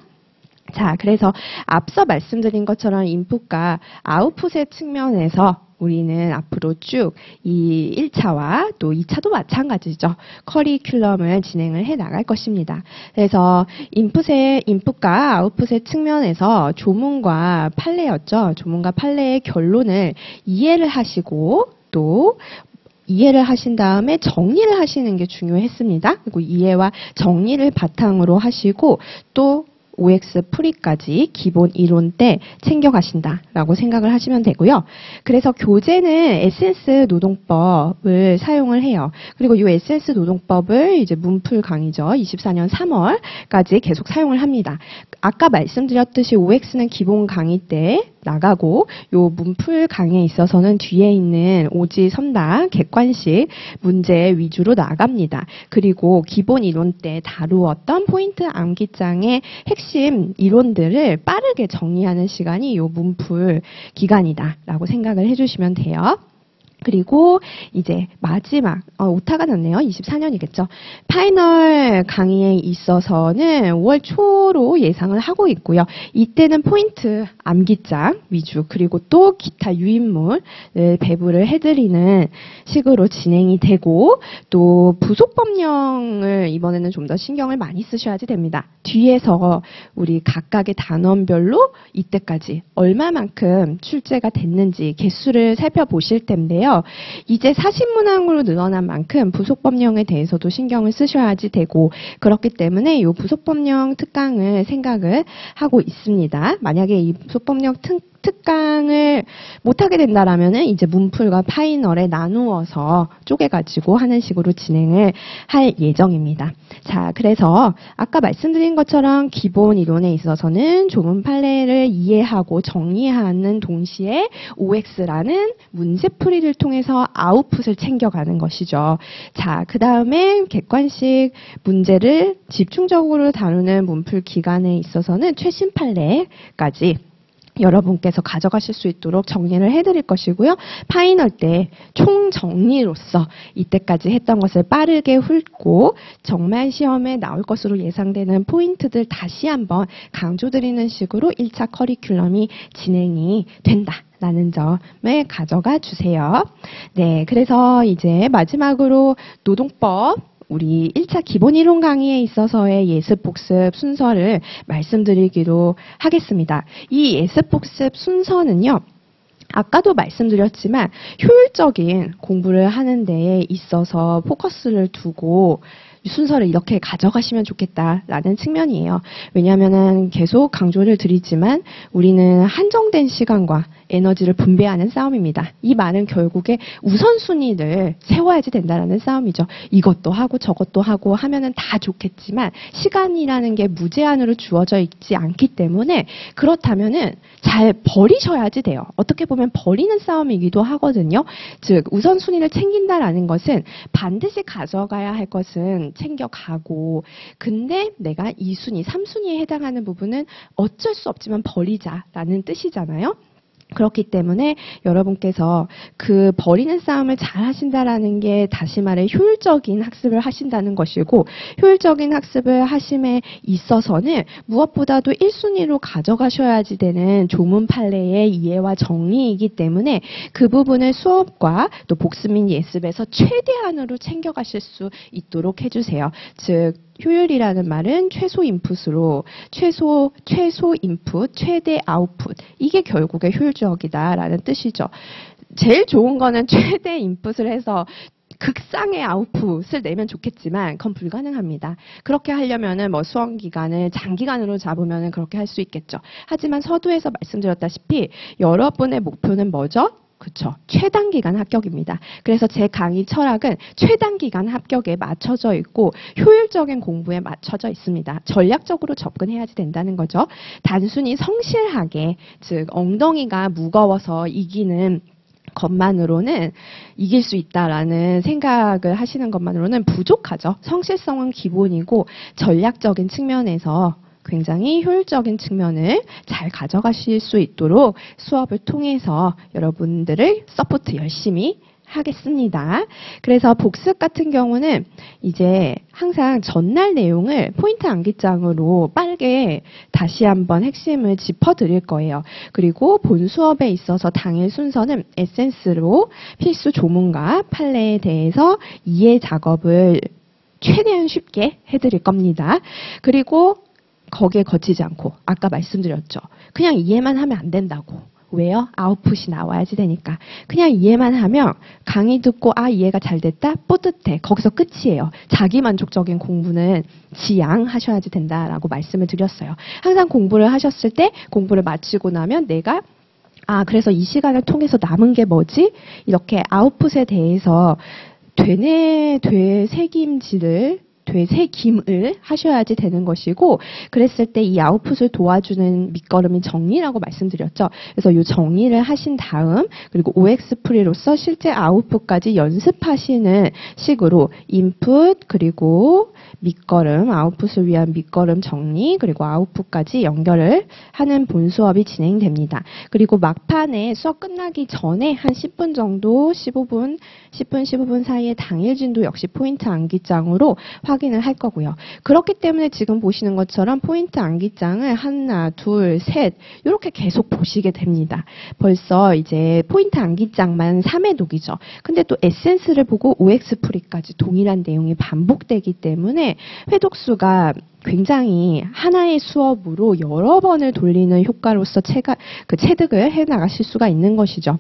자, 그래서 앞서 말씀드린 것처럼 인풋과 아웃풋의 측면에서 우리는 앞으로 쭉 이 1차와 또 2차도 마찬가지죠. 커리큘럼을 진행을 해 나갈 것입니다. 그래서 인풋과 아웃풋의 측면에서 조문과 판례였죠. 조문과 판례의 결론을 이해를 하시고 또 이해를 하신 다음에 정리를 하시는 게 중요했습니다. 그리고 이해와 정리를 바탕으로 하시고 또 OX 풀이까지 기본 이론 때 챙겨가신다라고 생각을 하시면 되고요. 그래서 교재는 에센스 노동법을 사용을 해요. 그리고 이 에센스 노동법을 이제 문풀 강의죠. 24년 3월까지 계속 사용을 합니다. 아까 말씀드렸듯이 OX는 기본 강의 때 나가고 요 문풀 강의에 있어서는 뒤에 있는 오지 선당 객관식 문제 위주로 나갑니다. 그리고 기본 이론 때 다루었던 포인트 암기장의 핵심 이론들을 빠르게 정리하는 시간이 요 문풀 기간이다라고 생각을 해주시면 돼요. 그리고 이제 마지막 오타가 났네요. 24년이겠죠. 파이널 강의에 있어서는 5월 초로 예상을 하고 있고요. 이때는 포인트 암기장 위주 그리고 또 기타 유인물을 배부를 해드리는 식으로 진행이 되고 또 부속법령을 이번에는 좀 더 신경을 많이 쓰셔야지 됩니다. 뒤에서 우리 각각의 단원별로 이때까지 얼마만큼 출제가 됐는지 개수를 살펴보실 텐데요. 이제 사신문항으로 늘어난 만큼 부속법령에 대해서도 신경을 쓰셔야지 되고 그렇기 때문에 이 부속법령 특강을 생각을 하고 있습니다. 만약에 이 부속법령 특강을 못하게 된다라면은 이제 문풀과 파이널에 나누어서 쪼개가지고 하는 식으로 진행을 할 예정입니다. 자, 그래서 아까 말씀드린 것처럼 기본 이론에 있어서는 조문 판례를 이해하고 정리하는 동시에 OX라는 문제풀이를 통해서 아웃풋을 챙겨가는 것이죠. 자, 그 다음에 객관식 문제를 집중적으로 다루는 문풀 기간에 있어서는 최신 판례까지 여러분께서 가져가실 수 있도록 정리를 해드릴 것이고요. 파이널 때 총정리로서 이때까지 했던 것을 빠르게 훑고 정말 시험에 나올 것으로 예상되는 포인트들 다시 한번 강조드리는 식으로 1차 커리큘럼이 진행이 된다. 라는 점을 가져가 주세요. 네, 그래서 이제 마지막으로 노동법 우리 1차 기본 이론 강의에 있어서의 예습 복습 순서를 말씀드리기로 하겠습니다. 이 예습 복습 순서는요. 아까도 말씀드렸지만 효율적인 공부를 하는 데에 있어서 포커스를 두고 순서를 이렇게 가져가시면 좋겠다라는 측면이에요. 왜냐하면 계속 강조를 드리지만 우리는 한정된 시간과 에너지를 분배하는 싸움입니다. 이 말은 결국에 우선순위를 세워야지 된다라는 싸움이죠. 이것도 하고 저것도 하고 하면은 다 좋겠지만 시간이라는 게 무제한으로 주어져 있지 않기 때문에 그렇다면은 잘 버리셔야지 돼요. 어떻게 보면 버리는 싸움이기도 하거든요. 즉 우선순위를 챙긴다라는 것은 반드시 가져가야 할 것은 챙겨가고 근데 내가 2순위, 3순위에 해당하는 부분은 어쩔 수 없지만 버리자라는 뜻이잖아요. 그렇기 때문에 여러분께서 그 버리는 싸움을 잘 하신다라는 게 다시 말해 효율적인 학습을 하신다는 것이고 효율적인 학습을 하심에 있어서는 무엇보다도 1순위로 가져가셔야지 되는 조문 판례의 이해와 정리이기 때문에 그 부분을 수업과 또 복습 및 예습에서 최대한으로 챙겨가실 수 있도록 해주세요. 즉 효율이라는 말은 최소 인풋으로 최소 인풋, 최대 아웃풋 이게 결국에 효율적이다라는 뜻이죠. 제일 좋은 거는 최대 인풋을 해서 극상의 아웃풋을 내면 좋겠지만 그건 불가능합니다. 그렇게 하려면은 뭐 수험 기간을 장기간으로 잡으면은 그렇게 할 수 있겠죠. 하지만 서두에서 말씀드렸다시피 여러분의 목표는 뭐죠? 그렇죠. 최단기간 합격입니다. 그래서 제 강의 철학은 최단기간 합격에 맞춰져 있고 효율적인 공부에 맞춰져 있습니다. 전략적으로 접근해야지 된다는 거죠. 단순히 성실하게 즉 엉덩이가 무거워서 이기는 것만으로는 이길 수 있다라는 생각을 하시는 것만으로는 부족하죠. 성실성은 기본이고 전략적인 측면에서 굉장히 효율적인 측면을 잘 가져가실 수 있도록 수업을 통해서 여러분들을 서포트 열심히 하겠습니다. 그래서 복습 같은 경우는 이제 항상 전날 내용을 포인트 암기장으로 빠르게 다시 한번 핵심을 짚어드릴 거예요. 그리고 본 수업에 있어서 당일 순서는 에센스로 필수 조문과 판례에 대해서 이해 작업을 최대한 쉽게 해드릴 겁니다. 그리고 거기에 거치지 않고 아까 말씀드렸죠. 그냥 이해만 하면 안 된다고. 왜요? 아웃풋이 나와야지 되니까. 그냥 이해만 하면 강의 듣고 아 이해가 잘 됐다? 뿌듯해. 거기서 끝이에요. 자기만족적인 공부는 지양하셔야지 된다라고 말씀을 드렸어요. 항상 공부를 하셨을 때 공부를 마치고 나면 내가 그래서 이 시간을 통해서 남은 게 뭐지? 이렇게 아웃풋에 대해서 되새김질을 되새김을 하셔야지 되는 것이고 그랬을 때 이 아웃풋을 도와주는 밑거름이 정리라고 말씀드렸죠. 그래서 이 정리를 하신 다음 그리고 OX 프리로서 실제 아웃풋까지 연습하시는 식으로 인풋 그리고 밑거름 아웃풋을 위한 밑거름 정리 그리고 아웃풋까지 연결을 하는 본 수업이 진행됩니다. 그리고 막판에 수업 끝나기 전에 한 10분 정도 10분 사이에 당일 진도 역시 포인트 암기장으로 확인을 할 거고요. 그렇기 때문에 지금 보시는 것처럼 포인트 암기장을 하나, 둘, 셋 이렇게 계속 보시게 됩니다. 벌써 이제 포인트 암기장만 3회 독이죠. 근데 또 에센스를 보고 OX 프리까지 동일한 내용이 반복되기 때문에 회독수가 굉장히 하나의 수업으로 여러 번을 돌리는 효과로서 체득을 해나가실 수가 있는 것이죠.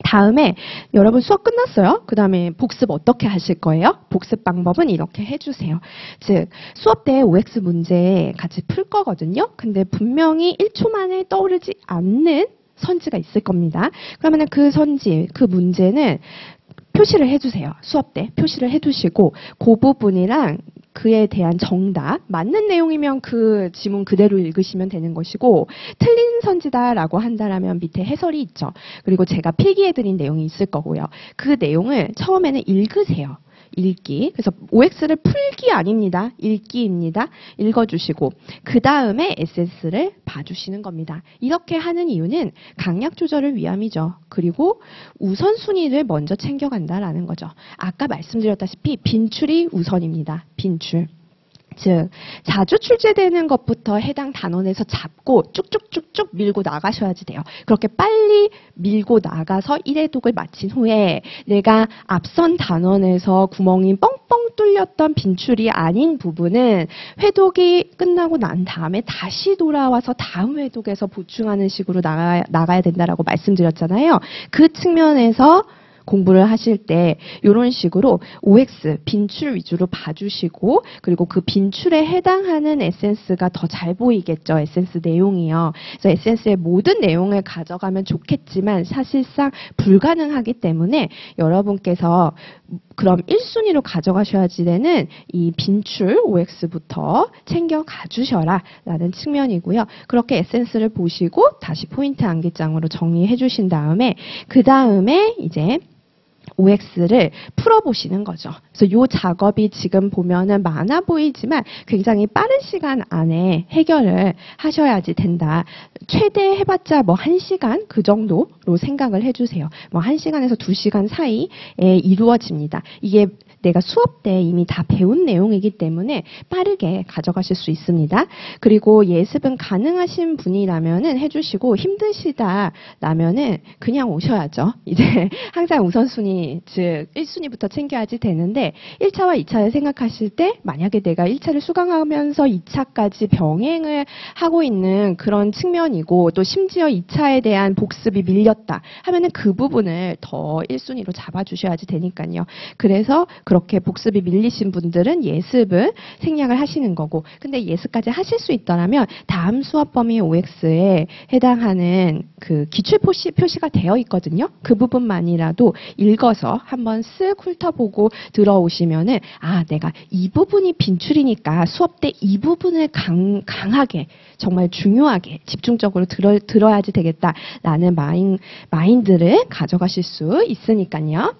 다음에 여러분 수업 끝났어요? 그 다음에 복습 어떻게 하실 거예요? 복습 방법은 이렇게 해주세요. 즉 수업 때 OX 문제 같이 풀 거거든요. 근데 분명히 1초 만에 떠오르지 않는 선지가 있을 겁니다. 그러면 그 선지, 그 문제는 표시를 해주세요. 수업 때 표시를 해두시고 그 부분이랑 그에 대한 정답, 맞는 내용이면 그 지문 그대로 읽으시면 되는 것이고 틀린 선지다라고 한다라면 밑에 해설이 있죠. 그리고 제가 필기해드린 내용이 있을 거고요. 그 내용을 처음에는 읽으세요. 읽기. 그래서 OX를 풀기 아닙니다. 읽기입니다. 읽어주시고 그 다음에 에센스를 봐주시는 겁니다. 이렇게 하는 이유는 강약 조절을 위함이죠. 그리고 우선순위를 먼저 챙겨간다라는 거죠. 아까 말씀드렸다시피 빈출이 우선입니다. 빈출. 즉 자주 출제되는 것부터 해당 단원에서 잡고 쭉쭉쭉쭉 밀고 나가셔야지 돼요. 그렇게 빨리 밀고 나가서 1회독을 마친 후에 내가 앞선 단원에서 구멍이 뻥뻥 뻥 뚫렸던 빈출이 아닌 부분은 회독이 끝나고 난 다음에 다시 돌아와서 다음 회독에서 보충하는 식으로 나가야 된다라고 말씀드렸잖아요. 그 측면에서 공부를 하실 때 이런 식으로 OX, 빈출 위주로 봐주시고 그리고 그 빈출에 해당하는 에센스가 더 잘 보이겠죠. 에센스 내용이요. 그래서 에센스의 모든 내용을 가져가면 좋겠지만 사실상 불가능하기 때문에 여러분께서 그럼 1순위로 가져가셔야지 되는 이 빈출 OX부터 챙겨가 주셔라 라는 측면이고요. 그렇게 에센스를 보시고 다시 포인트 암기장으로 정리해 주신 다음에 그 다음에 이제 OX를 풀어보시는 거죠. 그래서 이 작업이 지금 보면은 많아 보이지만 굉장히 빠른 시간 안에 해결을 하셔야지 된다. 최대 해봤자 뭐 1시간 그 정도로 생각을 해주세요. 뭐 1시간에서 2시간 사이에 이루어집니다. 이게 내가 수업 때 이미 다 배운 내용이기 때문에 빠르게 가져가실 수 있습니다. 그리고 예습은 가능하신 분이라면은 해주시고 힘드시다라면은 그냥 오셔야죠. 이제 항상 우선순위, 즉 1순위부터 챙겨야지 되는데 1차와 2차를 생각하실 때 만약에 내가 1차를 수강하면서 2차까지 병행을 하고 있는 그런 측면이고 또 심지어 2차에 대한 복습이 밀렸다 하면은 그 부분을 더 1순위로 잡아주셔야지 되니까요. 그래서 그렇게 복습이 밀리신 분들은 예습을 생략을 하시는 거고 근데 예습까지 하실 수 있더라면 다음 수업 범위 OX에 해당하는 그 기출 표시가 되어 있거든요. 그 부분만이라도 읽어서 한번 쓱 훑어보고 들어오시면은 아 내가 이 부분이 빈출이니까 수업 때 이 부분을 강하게 정말 중요하게 집중적으로 들어야지 되겠다라는 마인드를 가져가실 수 있으니까요.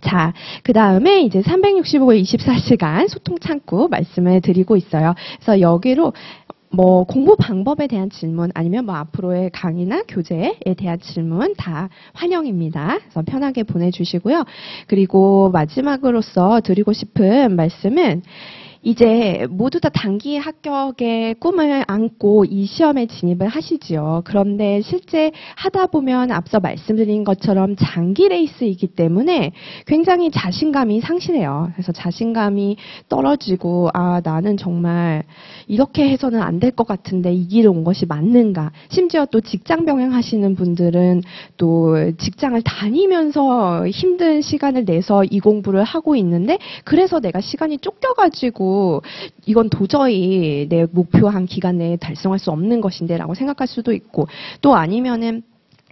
자, 그 다음에 이제 365일 24시간 소통 창구 말씀을 드리고 있어요. 그래서 여기로 뭐 공부 방법에 대한 질문 아니면 뭐 앞으로의 강의나 교재에 대한 질문 다 환영입니다. 그래서 편하게 보내주시고요. 그리고 마지막으로서 드리고 싶은 말씀은 이제 모두 다 단기 합격의 꿈을 안고 이 시험에 진입을 하시지요. 그런데 실제 하다 보면 앞서 말씀드린 것처럼 장기 레이스이기 때문에 굉장히 자신감이 상실해요. 그래서 자신감이 떨어지고 아 나는 정말 이렇게 해서는 안 될 것 같은데 이 길을 온 것이 맞는가. 심지어 또 직장 병행하시는 분들은 또 직장을 다니면서 힘든 시간을 내서 이 공부를 하고 있는데 그래서 내가 시간이 쫓겨가지고 이건 도저히 내 목표한 기간 내에 달성할 수 없는 것인데 라고 생각할 수도 있고 또 아니면은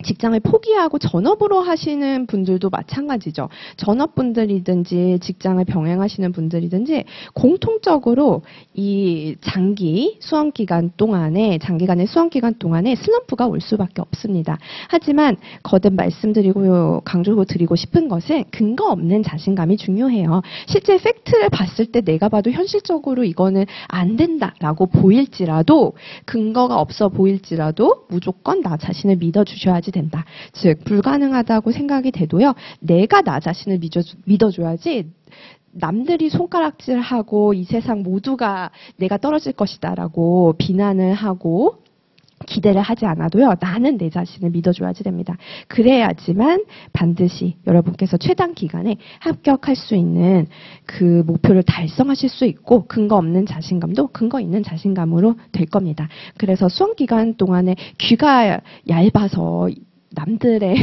직장을 포기하고 전업으로 하시는 분들도 마찬가지죠. 전업분들이든지 직장을 병행하시는 분들이든지 공통적으로 이 장기간의 수험 기간 동안에 슬럼프가 올 수밖에 없습니다. 하지만 거듭 말씀드리고 강조드리고 싶은 것은 근거 없는 자신감이 중요해요. 실제 팩트를 봤을 때 내가 봐도 현실적으로 이거는 안 된다라고 보일지라도 근거가 없어 보일지라도 무조건 나 자신을 믿어주셔야지 된다. 즉 불가능하다고 생각이 돼도요. 내가 나 자신을 믿어줘야지 남들이 손가락질하고 이 세상 모두가 내가 떨어질 것이다라고 비난을 하고 기대를 하지 않아도요. 나는 내 자신을 믿어줘야지 됩니다. 그래야지만 반드시 여러분께서 최단 기간에 합격할 수 있는 그 목표를 달성하실 수 있고 근거 없는 자신감도 근거 있는 자신감으로 될 겁니다. 그래서 수험 기간 동안에 귀가 얇아서 남들의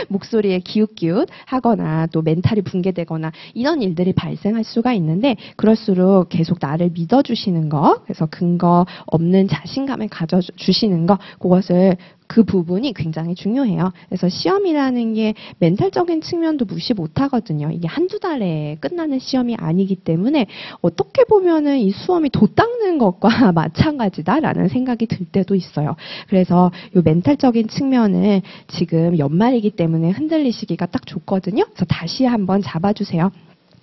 목소리에 기웃기웃 하거나 또 멘탈이 붕괴되거나 이런 일들이 발생할 수가 있는데 그럴수록 계속 나를 믿어주시는 거 그래서 근거 없는 자신감을 가져주시는 거 그것을 그 부분이 굉장히 중요해요. 그래서 시험이라는 게 멘탈적인 측면도 무시 못하거든요. 이게 한두 달에 끝나는 시험이 아니기 때문에 어떻게 보면은 이 수험이 도 닦는 것과 마찬가지다라는 생각이 들 때도 있어요. 그래서 이 멘탈적인 측면은 지금 연말이기 때문에 흔들리시기가 딱 좋거든요. 그래서 다시 한번 잡아주세요.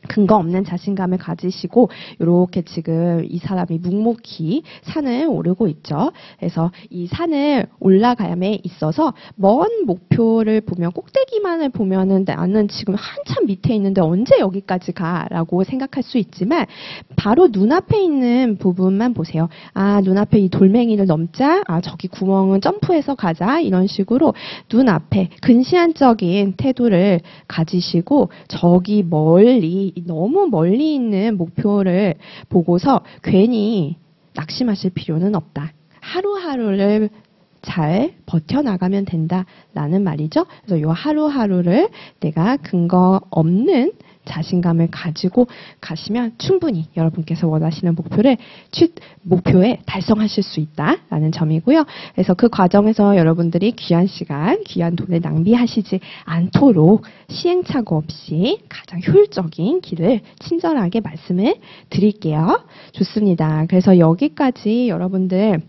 근거 없는 자신감을 가지시고 이렇게 지금 이 사람이 묵묵히 산을 오르고 있죠. 그래서 이 산을 올라감에 있어서 먼 목표를 보면 꼭대기만을 보면은 나는 지금 한참 밑에 있는데 언제 여기까지 가라고 생각할 수 있지만 바로 눈앞에 있는 부분만 보세요. 아 눈앞에 이 돌멩이를 넘자. 아 저기 구멍은 점프해서 가자. 이런 식으로 눈앞에 근시안적인 태도를 가지시고 저기 멀리 너무 멀리 있는 목표를 보고서 괜히 낙심하실 필요는 없다. 하루하루를 잘 버텨나가면 된다라는 말이죠. 그래서 이 하루하루를 내가 근거 없는 자신감을 가지고 가시면 충분히 여러분께서 원하시는 목표에 달성하실 수 있다라는 점이고요. 그래서 그 과정에서 여러분들이 귀한 시간, 귀한 돈을 낭비하시지 않도록 시행착오 없이 가장 효율적인 길을 친절하게 말씀을 드릴게요. 좋습니다. 그래서 여기까지 여러분들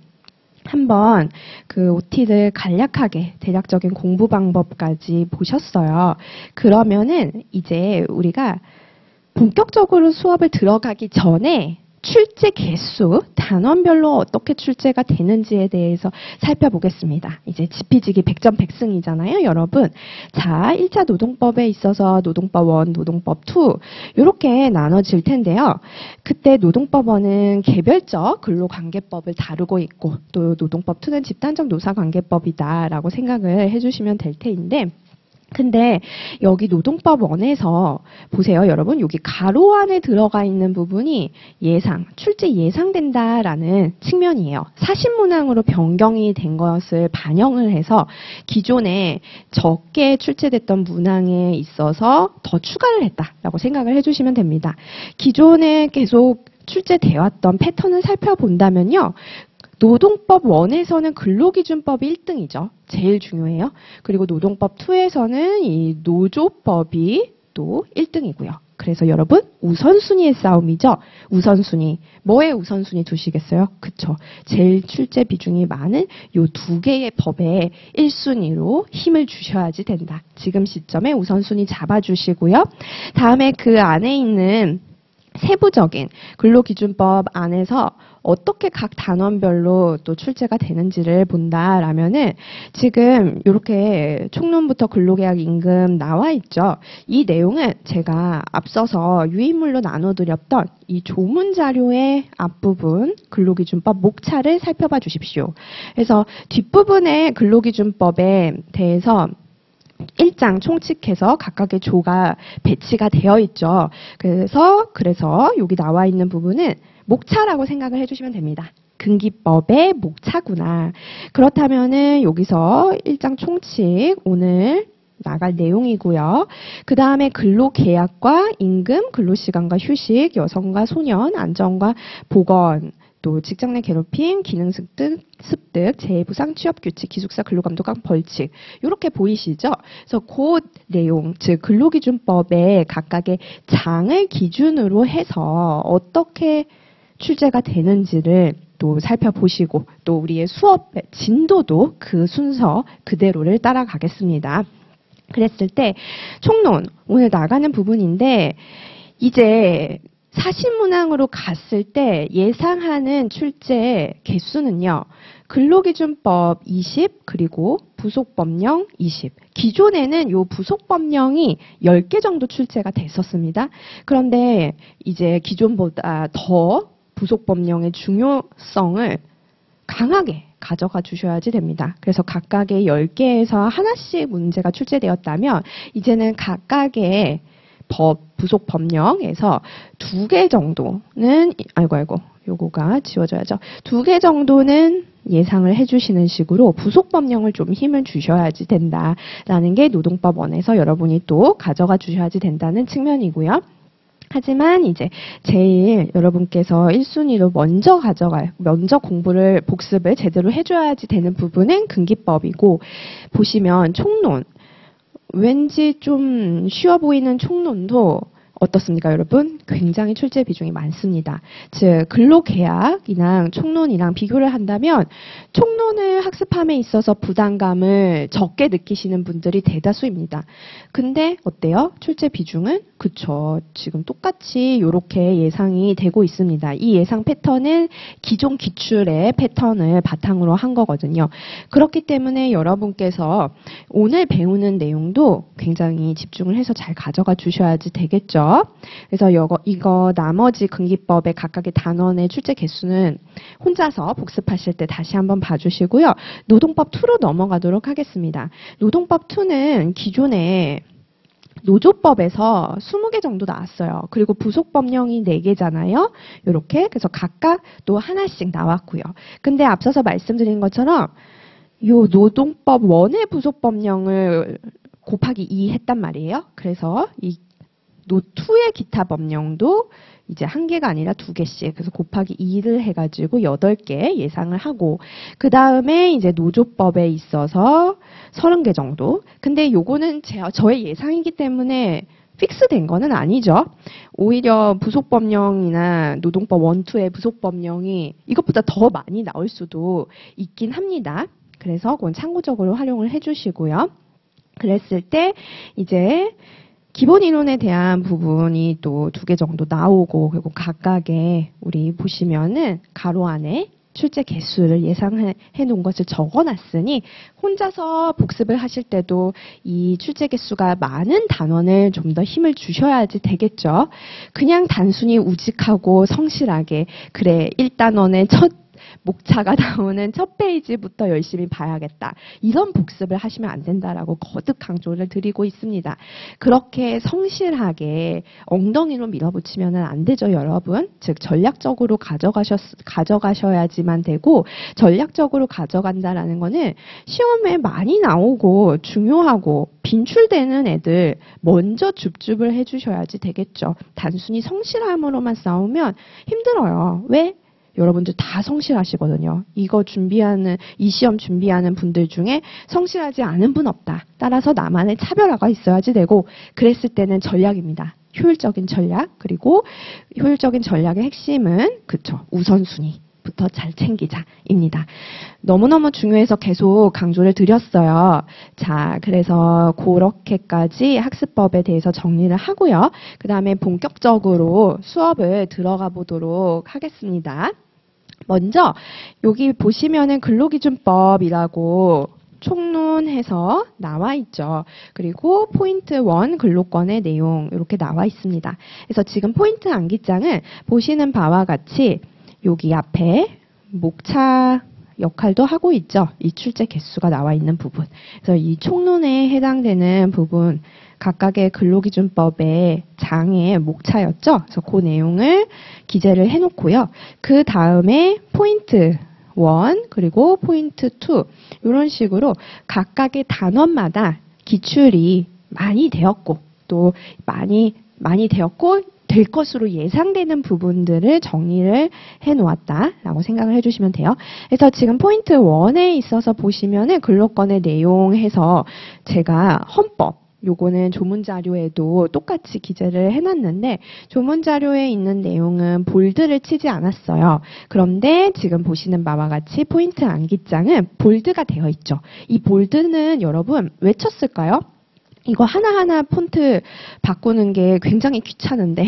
한번 그 OT를 간략하게 대략적인 공부 방법까지 보셨어요. 그러면은 이제 우리가 본격적으로 수업을 들어가기 전에 출제 개수, 단원별로 어떻게 출제가 되는지에 대해서 살펴보겠습니다. 이제 지피지기 100점 100승이잖아요, 여러분. 자, 1차 노동법에 있어서 노동법 1, 노동법 2 이렇게 나눠질 텐데요. 그때 노동법 1은 개별적 근로관계법을 다루고 있고 또 노동법 2는 집단적 노사관계법이다라고 생각을 해주시면 될 텐데 근데 여기 노동법 1에서 보세요, 여러분. 여기 가로 안에 들어가 있는 부분이 출제 예상된다라는 측면이에요. 사실문항으로 변경이 된 것을 반영을 해서 기존에 적게 출제됐던 문항에 있어서 더 추가를 했다라고 생각을 해주시면 됩니다. 기존에 계속 출제되어 왔던 패턴을 살펴본다면요. 노동법 1에서는 근로기준법이 1등이죠. 제일 중요해요. 그리고 노동법 2에서는 이 노조법이 또 1등이고요. 그래서 여러분 우선순위의 싸움이죠. 우선순위. 뭐에 우선순위 두시겠어요? 그쵸. 제일 출제 비중이 많은 요 두 개의 법에 1순위로 힘을 주셔야지 된다. 지금 시점에 우선순위 잡아주시고요. 다음에 그 안에 있는 세부적인 근로기준법 안에서 어떻게 각 단원별로 또 출제가 되는지를 본다라면은 지금 이렇게 총론부터 근로계약 임금 나와 있죠. 이 내용은 제가 앞서서 유인물로 나눠드렸던 이 조문 자료의 앞부분 근로기준법 목차를 살펴봐 주십시오. 그래서 뒷부분의 근로기준법에 대해서 1장 총칙해서 각각의 조가 배치가 되어 있죠. 그래서 여기 나와 있는 부분은 목차라고 생각을 해주시면 됩니다. 근기법의 목차구나. 그렇다면은 여기서 1장 총칙 오늘 나갈 내용이고요. 그 다음에 근로계약과 임금, 근로시간과 휴식, 여성과 소년, 안전과 보건, 또 직장 내 괴롭힘, 기능습득, 재해보상, 취업규칙, 기숙사 근로감독관 벌칙 이렇게 보이시죠? 그래서 그 내용, 즉 근로기준법의 각각의 장을 기준으로 해서 어떻게 출제가 되는지를 또 살펴보시고 또 우리의 수업 진도도 그 순서 그대로를 따라가겠습니다. 그랬을 때 총론, 오늘 나가는 부분인데 이제 사실문항으로 갔을 때 예상하는 출제 개수는요. 근로기준법 20 그리고 부속법령 20. 기존에는 이 부속법령이 10개 정도 출제가 됐었습니다. 그런데 이제 기존보다 더 부속법령의 중요성을 강하게 가져가 주셔야지 됩니다. 그래서 각각의 10개에서 하나씩 문제가 출제되었다면 이제는 각각의 부속 법령에서 2개 정도는 요거가 지워져야죠. 2개 정도는 예상을 해주시는 식으로 부속 법령을 좀 힘을 주셔야지 된다라는 게 노동법 1에서 여러분이 또 가져가 주셔야지 된다는 측면이고요. 하지만 이제 제일 여러분께서 1순위로 먼저 공부를 복습을 제대로 해줘야지 되는 부분은 근기법이고 보시면 총론 왠지 좀 쉬워 보이는 총론도 어떻습니까, 여러분? 굉장히 출제 비중이 많습니다. 즉, 근로계약이랑 총론이랑 비교를 한다면 총론을 학습함에 있어서 부담감을 적게 느끼시는 분들이 대다수입니다. 근데 어때요? 출제 비중은? 그쵸. 지금 똑같이 이렇게 예상이 되고 있습니다. 이 예상 패턴은 기존 기출의 패턴을 바탕으로 한 거거든요. 그렇기 때문에 여러분께서 오늘 배우는 내용도 굉장히 집중을 해서 잘 가져가 주셔야지 되겠죠. 그래서 이거 나머지 근기법의 각각의 단원의 출제 개수는 혼자서 복습하실 때 다시 한번 봐주시고요. 노동법 2로 넘어가도록 하겠습니다. 노동법 2는 기존에 노조법에서 20개 정도 나왔어요. 그리고 부속법령이 4개잖아요. 이렇게 그래서 각각 또 하나씩 나왔고요. 근데 앞서서 말씀드린 것처럼 요 노동법 1의 부속법령을 곱하기 2 했단 말이에요. 그래서 이 노2의 기타 법령도 이제 1개가 아니라 2개씩 그래서 곱하기 2를 해가지고 8개 예상을 하고 그 다음에 이제 노조법에 있어서 30개 정도. 근데 요거는 저의 예상이기 때문에 픽스된 거는 아니죠. 오히려 부속법령이나 노동법 1, 2의 부속법령이 이것보다 더 많이 나올 수도 있긴 합니다. 그래서 그건 참고적으로 활용을 해주시고요. 그랬을 때 이제 기본 인원에 대한 부분이 또 2개 정도 나오고 그리고 각각의 우리 보시면은 가로 안에 출제 개수를 예상해 놓은 것을 적어놨으니 혼자서 복습을 하실 때도 이 출제 개수가 많은 단원을 좀 더 힘을 주셔야지 되겠죠. 그냥 단순히 우직하고 성실하게 그래 1단원의 첫 목차가 나오는 첫 페이지부터 열심히 봐야겠다. 이런 복습을 하시면 안 된다라고 거듭 강조를 드리고 있습니다. 그렇게 성실하게 엉덩이로 밀어붙이면 안 되죠, 여러분. 즉 전략적으로 가져가셔야지만 되고 전략적으로 가져간다라는 거는 시험에 많이 나오고 중요하고 빈출되는 애들 먼저 줍줍을 해주셔야지 되겠죠. 단순히 성실함으로만 싸우면 힘들어요. 왜? 여러분들 다 성실하시거든요. 이 시험 준비하는 분들 중에 성실하지 않은 분 없다. 따라서 나만의 차별화가 있어야지 되고, 그랬을 때는 전략입니다. 효율적인 전략, 그리고 효율적인 전략의 핵심은, 우선순위부터 잘 챙기자입니다. 너무너무 중요해서 계속 강조를 드렸어요. 자, 그래서 그렇게까지 학습법에 대해서 정리를 하고요. 그 다음에 본격적으로 수업을 들어가 보도록 하겠습니다. 먼저 여기 보시면은 근로기준법이라고 총론해서 나와 있죠. 그리고 포인트 1 근로권의 내용 이렇게 나와 있습니다. 그래서 지금 포인트 암기장은 보시는 바와 같이 여기 앞에 목차 역할도 하고 있죠. 이 출제 개수가 나와 있는 부분. 그래서 이 총론에 해당되는 부분 각각의 근로기준법의 장의 목차였죠. 그래서 그 내용을 기재를 해놓고요. 그 다음에 포인트 1 그리고 포인트 2 이런 식으로 각각의 단원마다 기출이 많이 되었고 또 많이 되었고 될 것으로 예상되는 부분들을 정리를 해놓았다라고 생각을 해주시면 돼요. 그래서 지금 포인트 1에 있어서 보시면은 근로권의 내용 해서 제가 헌법 요거는 조문자료에도 똑같이 기재를 해놨는데 조문자료에 있는 내용은 볼드를 치지 않았어요. 그런데 지금 보시는 바와 같이 포인트 암기장은 볼드가 되어 있죠. 이 볼드는 여러분 왜 쳤을까요? 이거 하나하나 폰트 바꾸는 게 굉장히 귀찮은데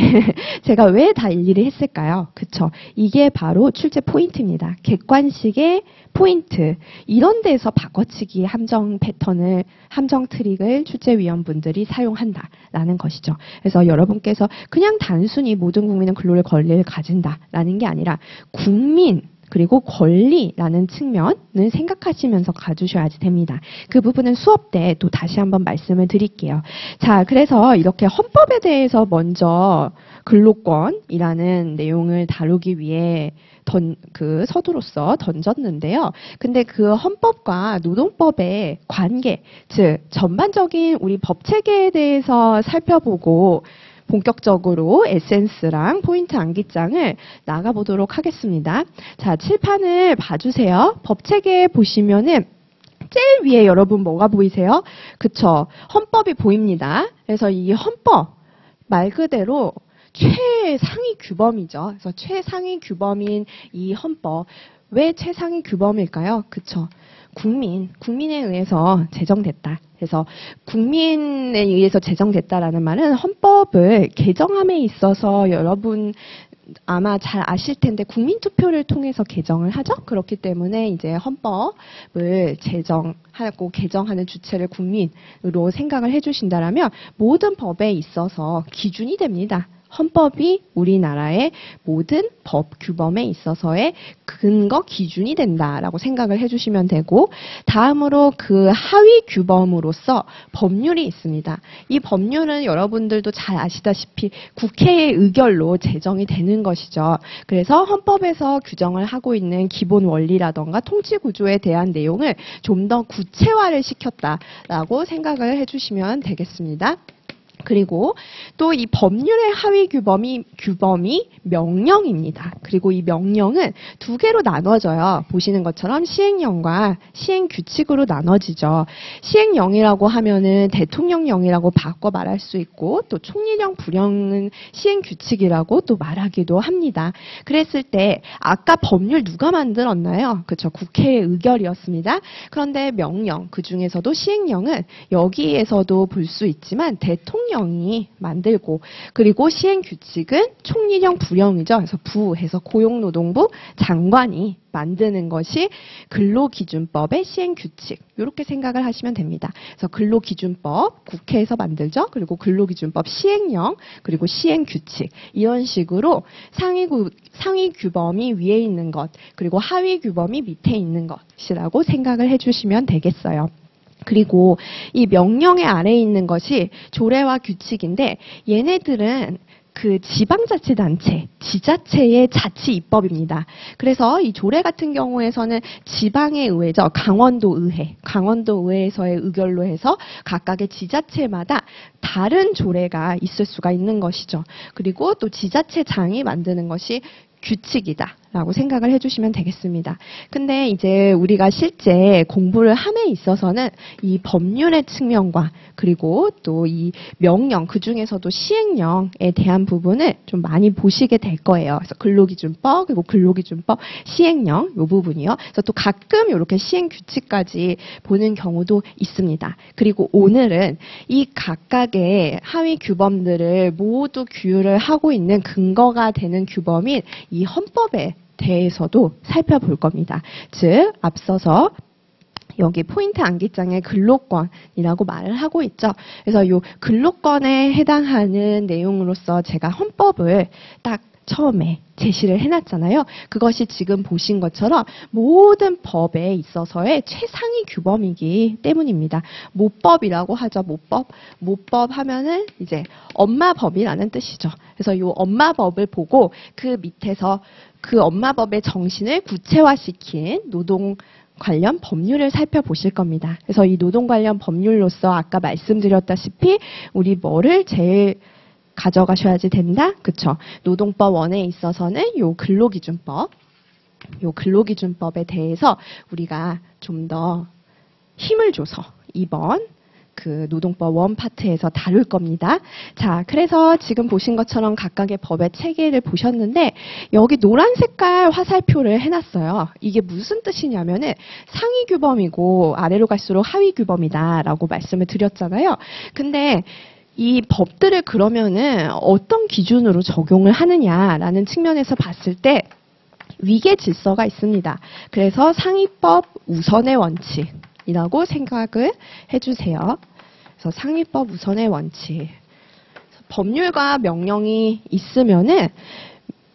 제가 왜 다 일일이 했을까요? 그쵸? 이게 바로 출제 포인트입니다. 객관식의 포인트. 이런 데서 바꿔치기 함정 패턴을, 함정 트릭을 출제위원분들이 사용한다라는 것이죠. 그래서 여러분께서 그냥 단순히 모든 국민은 근로의 권리를 가진다라는 게 아니라 국민, 그리고 권리라는 측면을 생각하시면서 가주셔야지 됩니다. 그 부분은 수업 때 또 다시 한번 말씀을 드릴게요. 자, 그래서 이렇게 헌법에 대해서 먼저 근로권이라는 내용을 다루기 위해 서두로서 던졌는데요. 근데 그 헌법과 노동법의 관계, 즉 전반적인 우리 법 체계에 대해서 살펴보고 본격적으로 에센스랑 포인트 암기장을 나가보도록 하겠습니다. 자, 칠판을 봐주세요. 법체계 보시면은 제일 위에 여러분 뭐가 보이세요? 그쵸? 헌법이 보입니다. 그래서 이 헌법 말 그대로 최상위 규범이죠. 그래서 최상위 규범인 이 헌법. 왜 최상위 규범일까요? 그쵸? 국민에 의해서 제정됐다. 그래서 국민에 의해서 제정됐다라는 말은 헌법을 개정함에 있어서 여러분 아마 잘 아실 텐데 국민투표를 통해서 개정을 하죠. 그렇기 때문에 이제 헌법을 제정하고 개정하는 주체를 국민으로 생각을 해주신다라면 모든 법에 있어서 기준이 됩니다. 헌법이 우리나라의 모든 법 규범에 있어서의 근거 기준이 된다라고 생각을 해주시면 되고, 다음으로 그 하위 규범으로서 법률이 있습니다. 이 법률은 여러분들도 잘 아시다시피 국회의 의결로 제정이 되는 것이죠. 그래서 헌법에서 규정을 하고 있는 기본 원리라던가 통치 구조에 대한 내용을 좀 더 구체화를 시켰다라고 생각을 해주시면 되겠습니다. 그리고 또 이 법률의 하위 규범이 명령입니다. 그리고 이 명령은 두 개로 나눠져요. 보시는 것처럼 시행령과 시행규칙으로 나눠지죠. 시행령이라고 하면은 대통령령이라고 바꿔 말할 수 있고, 또 총리령, 부령은 시행규칙이라고 또 말하기도 합니다. 그랬을 때 아까 법률 누가 만들었나요? 그렇죠. 국회의 의결이었습니다. 그런데 명령, 그 중에서도 시행령은 여기에서도 볼 수 있지만 대통령이 만들고, 그리고 시행규칙은 총리령, 부령이죠. 그래서 부해서 고용노동부 장관이 만드는 것이 근로기준법의 시행규칙, 이렇게 생각을 하시면 됩니다. 그래서 근로기준법 국회에서 만들죠. 그리고 근로기준법 시행령, 그리고 시행규칙, 이런 식으로 상위 규범이 위에 있는 것, 그리고 하위 규범이 밑에 있는 것이라고 생각을 해주시면 되겠어요. 그리고 이 명령의 아래에 있는 것이 조례와 규칙인데, 얘네들은 그 지방자치단체, 지자체의 자치 입법입니다. 그래서 이 조례 같은 경우에서는 지방의 의회죠. 강원도의회에서의 의결로 해서 각각의 지자체마다 다른 조례가 있을 수가 있는 것이죠. 그리고 또 지자체장이 만드는 것이 규칙이다 라고 생각을 해주시면 되겠습니다. 근데 이제 우리가 실제 공부를 함에 있어서는 이 법률의 측면과 그리고 또 이 명령, 그 중에서도 시행령에 대한 부분을 좀 많이 보시게 될 거예요. 그래서 근로기준법, 그리고 근로기준법 시행령, 이 부분이요. 그래서 또 가끔 이렇게 시행규칙까지 보는 경우도 있습니다. 그리고 오늘은 이 각각의 하위 규범들을 모두 규율을 하고 있는 근거가 되는 규범인 이 헌법에 대해서도 살펴볼 겁니다. 즉, 앞서서 여기 포인트 암기장에 근로권이라고 말을 하고 있죠. 그래서 이 근로권에 해당하는 내용으로서 제가 헌법을 딱 처음에 제시를 해놨잖아요. 그것이 지금 보신 것처럼 모든 법에 있어서의 최상위 규범이기 때문입니다. 모법이라고 하죠. 모법 하면은 이제 엄마법이라는 뜻이죠. 그래서 이 엄마법을 보고 그 밑에서 그 엄마법의 정신을 구체화시킨 노동 관련 법률을 살펴보실 겁니다. 그래서 이 노동 관련 법률로서 아까 말씀드렸다시피 우리 뭐를 제일 가져가셔야지 된다? 그쵸? 노동법 1에 있어서는 요 근로기준법에 대해서 우리가 좀 더 힘을 줘서 이번 그 노동법 1 파트에서 다룰 겁니다. 자, 그래서 지금 보신 것처럼 각각의 법의 체계를 보셨는데, 여기 노란 색깔 화살표를 해놨어요. 이게 무슨 뜻이냐면은 상위 규범이고 아래로 갈수록 하위 규범이다라고 말씀을 드렸잖아요. 근데 이 법들을 그러면은 어떤 기준으로 적용을 하느냐라는 측면에서 봤을 때 위계 질서가 있습니다. 그래서 상위법 우선의 원칙이라고 생각을 해주세요. 그래서 상위법 우선의 원칙. 법률과 명령이 있으면은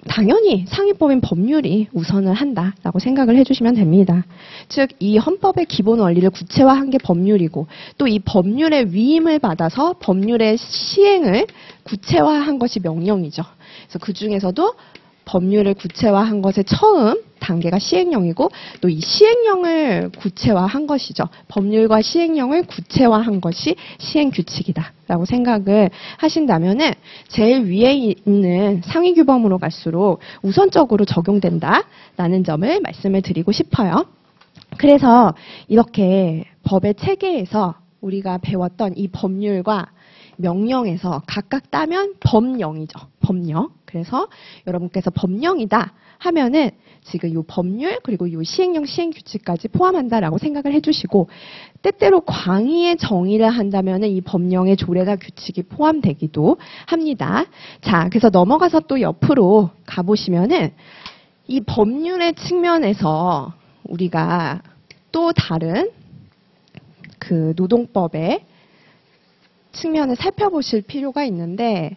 당연히 상위법인 법률이 우선을 한다라고 생각을 해주시면 됩니다. 즉, 이 헌법의 기본 원리를 구체화한 게 법률이고, 또 이 법률의 위임을 받아서 법률의 시행을 구체화한 것이 명령이죠. 그래서 그 중에서도 법률을 구체화한 것의 처음 단계가 시행령이고, 또 이 시행령을 구체화한 것이죠. 법률과 시행령을 구체화한 것이 시행규칙이다 라고 생각을 하신다면은 제일 위에 있는 상위 규범으로 갈수록 우선적으로 적용된다라는 점을 말씀을 드리고 싶어요. 그래서 이렇게 법의 체계에서 우리가 배웠던 이 법률과 명령에서 각각 따면 법령이죠. 법령. 그래서 여러분께서 법령이다 하면은 지금 이 법률 그리고 이 시행령, 시행규칙까지 포함한다라고 생각을 해주시고, 때때로 광의의 정의를 한다면은 이 법령의 조례나 규칙이 포함되기도 합니다. 자, 그래서 넘어가서 또 옆으로 가보시면은 이 법률의 측면에서 우리가 또 다른 그 노동법의 측면을 살펴보실 필요가 있는데,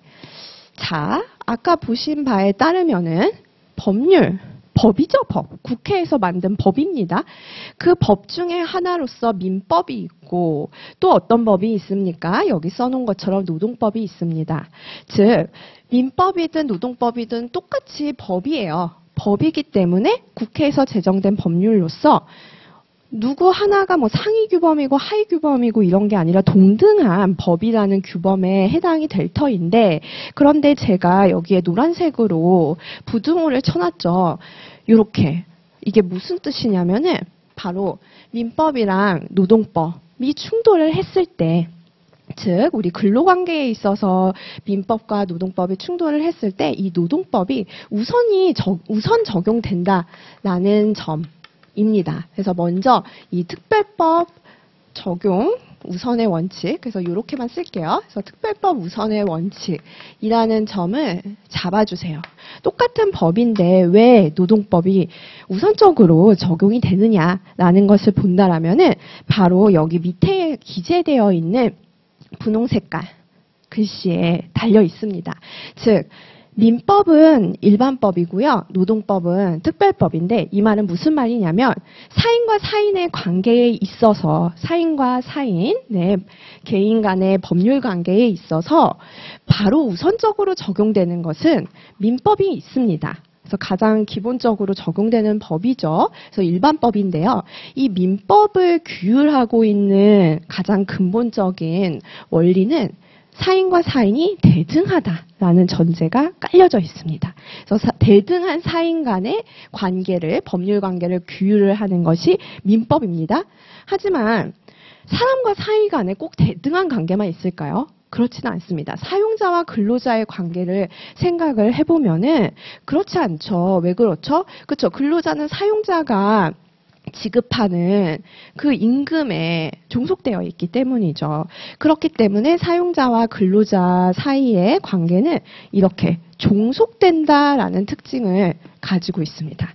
자, 아까 보신 바에 따르면은 법률, 법이죠, 법. 국회에서 만든 법입니다. 그 법 중에 하나로서 민법이 있고 또 어떤 법이 있습니까? 여기 써놓은 것처럼 노동법이 있습니다. 즉, 민법이든 노동법이든 똑같이 법이에요. 법이기 때문에 국회에서 제정된 법률로서 누구 하나가 뭐 상위 규범이고 하위 규범이고 이런 게 아니라 동등한 법이라는 규범에 해당이 될 터인데, 그런데 제가 여기에 노란색으로 부등호를 쳐놨죠. 이렇게. 이게 무슨 뜻이냐면은 바로 민법이랑 노동법이 충돌을 했을 때, 즉 우리 근로관계에 있어서 민법과 노동법이 충돌을 했을 때 이 노동법이 우선 적용된다라는 점입니다. 그래서 먼저 이 특별법 적용 우선의 원칙, 그래서 이렇게만 쓸게요. 그래서 특별법 우선의 원칙이라는 점을 잡아주세요. 똑같은 법인데 왜 노동법이 우선적으로 적용이 되느냐라는 것을 본다라면은 바로 여기 밑에 기재되어 있는 분홍 색깔 글씨에 달려 있습니다. 즉, 민법은 일반법이고요. 노동법은 특별법인데 이 말은 무슨 말이냐면 사인과 사인의 관계에 있어서 사인과 사인, 개인 간의 법률 관계에 있어서 바로 우선적으로 적용되는 것은 민법이 있습니다. 그래서 가장 기본적으로 적용되는 법이죠. 그래서 일반법인데요. 이 민법을 규율하고 있는 가장 근본적인 원리는 사인과 사인이 대등하다라는 전제가 깔려져 있습니다. 그래서 대등한 사인 간의 관계를, 법률 관계를 규율을 하는 것이 민법입니다. 하지만 사람과 사이 간에 꼭 대등한 관계만 있을까요? 그렇지는 않습니다. 사용자와 근로자의 관계를 생각을 해보면은 그렇지 않죠. 왜 그렇죠? 그렇죠. 근로자는 사용자가 지급하는 그 임금에 종속되어 있기 때문이죠. 그렇기 때문에 사용자와 근로자 사이의 관계는 이렇게 종속된다라는 특징을 가지고 있습니다.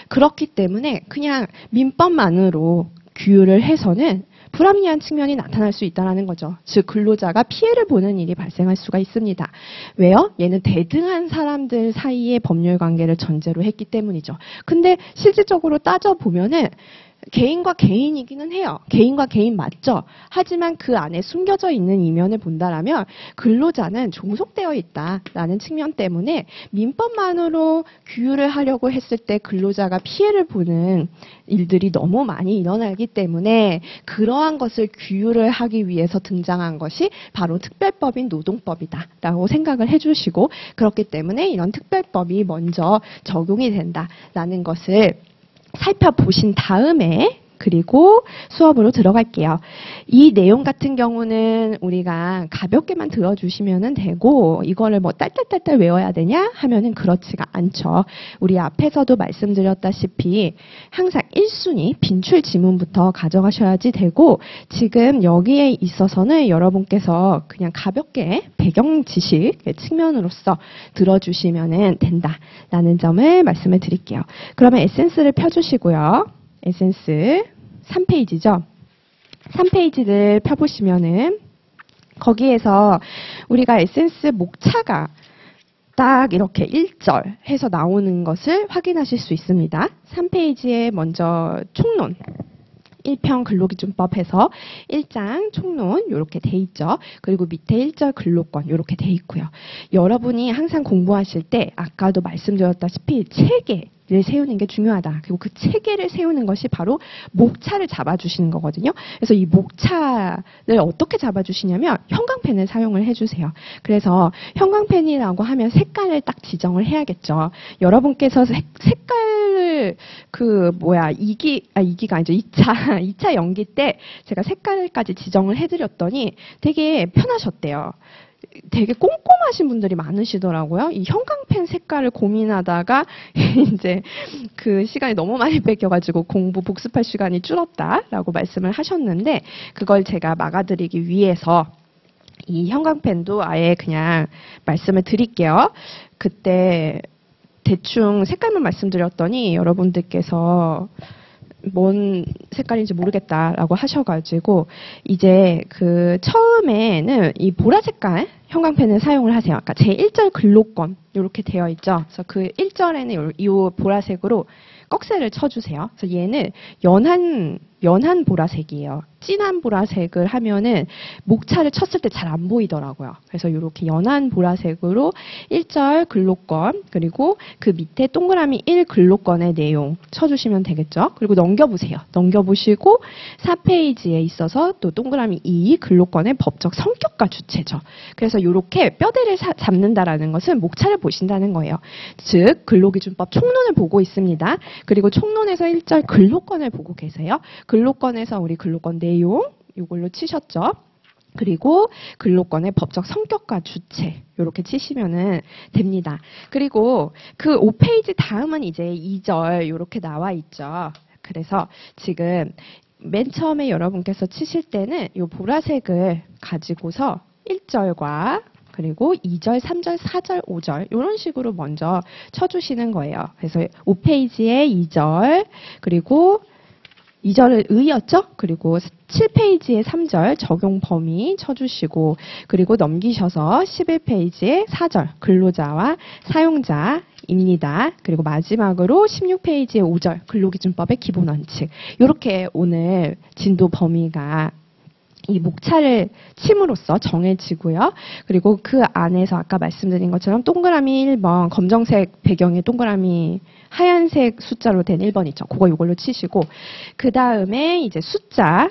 그렇기 때문에 그냥 민법만으로 규율을 해서는 불합리한 측면이 나타날 수 있다는 거죠. 즉 근로자가 피해를 보는 일이 발생할 수가 있습니다. 왜요? 얘는 대등한 사람들 사이의 법률 관계를 전제로 했기 때문이죠. 근데 실질적으로 따져보면은 개인과 개인이기는 해요. 개인과 개인 맞죠. 하지만 그 안에 숨겨져 있는 이면을 본다라면 근로자는 종속되어 있다라는 측면 때문에 민법만으로 규율을 하려고 했을 때 근로자가 피해를 보는 일들이 너무 많이 일어나기 때문에 그러한 것을 규율을 하기 위해서 등장한 것이 바로 특별법인 노동법이다라고 생각을 해주시고, 그렇기 때문에 이런 특별법이 먼저 적용이 된다라는 것을 살펴보신 다음에 그리고 수업으로 들어갈게요. 이 내용 같은 경우는 우리가 가볍게만 들어주시면 되고 이거를 뭐 딸딸딸딸 외워야 되냐 하면은 그렇지가 않죠. 우리 앞에서도 말씀드렸다시피 항상 1순위 빈출 지문부터 가져가셔야지 되고, 지금 여기에 있어서는 여러분께서 그냥 가볍게 배경 지식의 측면으로서 들어주시면 된다라는 점을 말씀을 드릴게요. 그러면 에센스를 펴주시고요. 에센스 3페이지죠. 3페이지를 펴보시면은 거기에서 우리가 에센스 목차가 딱 이렇게 1절 해서 나오는 것을 확인하실 수 있습니다. 3페이지에 먼저 총론. 1편 근로기준법 해서 1장 총론 이렇게 돼 있죠. 그리고 밑에 1절 근로권 이렇게 돼 있고요. 여러분이 항상 공부하실 때 아까도 말씀드렸다시피 체계를 세우는 게 중요하다. 그리고 그 체계를 세우는 것이 바로 목차를 잡아주시는 거거든요. 그래서 이 목차를 어떻게 잡아주시냐면 형광펜을 사용을 해주세요. 그래서 형광펜이라고 하면 색깔을 딱 지정을 해야겠죠. 여러분께서 색깔을 이기가 아니죠. 2차 연기 때 제가 색깔까지 지정을 해드렸더니 되게 편하셨대요. 되게 꼼꼼하신 분들이 많으시더라고요. 이 형광펜 색깔을 고민하다가 이제 그 시간이 너무 많이 뺏겨가지고 공부 복습할 시간이 줄었다라고 말씀을 하셨는데, 그걸 제가 막아드리기 위해서 이 형광펜도 아예 그냥 말씀을 드릴게요. 그때 대충 색깔만 말씀드렸더니 여러분들께서 뭔 색깔인지 모르겠다라고 하셔가지고 이제 그 처음에는 이 보라 색깔 형광펜을 사용을 하세요. 아까 제1절 글록건 이렇게 되어 있죠. 그래서 그 1절에는 이 보라색으로 꺽쇠를 쳐주세요. 그래서 얘는 연한 보라색이에요. 진한 보라색을 하면은 목차를 쳤을 때 잘 안 보이더라고요. 그래서 이렇게 연한 보라색으로 1절 글록건 그리고 그 밑에 동그라미 1 글록건의 내용 쳐주시면 되겠죠. 그리고 넘겨보세요. 넘겨보시고 4페이지에 있어서 또 동그라미 2 글록건의 법적 성격과 주체죠. 그래서 이렇게 뼈대를 잡는다라는 것은 목차를 보신다는 거예요. 즉 근로기준법 총론을 보고 있습니다. 그리고 총론에서 1절 글록건을 보고 계세요. 글록건에서 우리 글록건 내용 이걸로 치셨죠. 그리고 글록건의 법적 성격과 주체 이렇게 치시면은 됩니다. 그리고 그 5페이지 다음은 이제 2절 이렇게 나와 있죠. 그래서 지금 맨 처음에 여러분께서 치실 때는 이 보라색을 가지고서 1절과 그리고 2절, 3절, 4절, 5절 이런 식으로 먼저 쳐주시는 거예요. 그래서 5페이지에 2절 그리고 2절을 의였죠? 그리고 7페이지에 3절 적용 범위 쳐주시고 그리고 넘기셔서 11페이지에 4절 근로자와 사용자입니다. 그리고 마지막으로 16페이지에 5절 근로기준법의 기본 원칙 이렇게 오늘 진도 범위가 이 목차를 침으로써 정해지고요. 그리고 그 안에서 아까 말씀드린 것처럼 동그라미 1번 검정색 배경에 동그라미 하얀색 숫자로 된 1번 있죠. 그거 이걸로 치시고 그 다음에 이제 숫자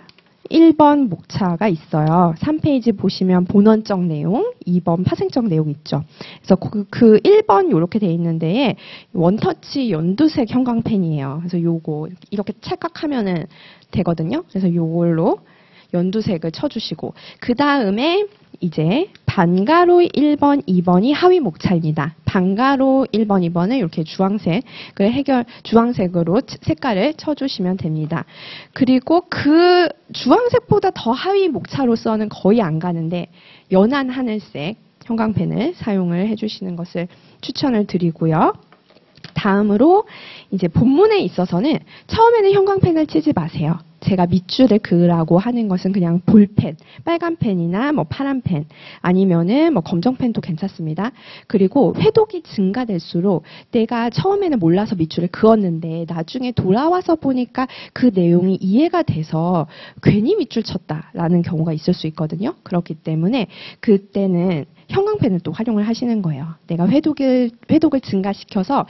1번 목차가 있어요. 3페이지 보시면 본원적 내용, 2번 파생적 내용 있죠. 그래서 그 1번 이렇게 돼 있는데 원터치 연두색 형광펜이에요. 그래서 요거 이렇게 찰칵하면은 되거든요. 그래서 요걸로 연두색을 쳐주시고 그 다음에 이제 반가로 1번, 2번이 하위 목차입니다. 반가로 1번, 2번은 이렇게 주황색으로 색깔을 쳐주시면 됩니다. 그리고 그 주황색보다 더 하위 목차로서는 거의 안 가는데 연한 하늘색 형광펜을 사용을 해주시는 것을 추천을 드리고요. 다음으로 이제 본문에 있어서는 처음에는 형광펜을 치지 마세요. 제가 밑줄을 그으라고 하는 것은 그냥 볼펜, 빨간 펜이나 뭐 파란 펜, 아니면은 뭐 검정 펜도 괜찮습니다. 그리고 회독이 증가될수록 내가 처음에는 몰라서 밑줄을 그었는데 나중에 돌아와서 보니까 그 내용이 이해가 돼서 괜히 밑줄 쳤다라는 경우가 있을 수 있거든요. 그렇기 때문에 그때는 형광펜을 또 활용을 하시는 거예요. 내가 회독을 증가시켜서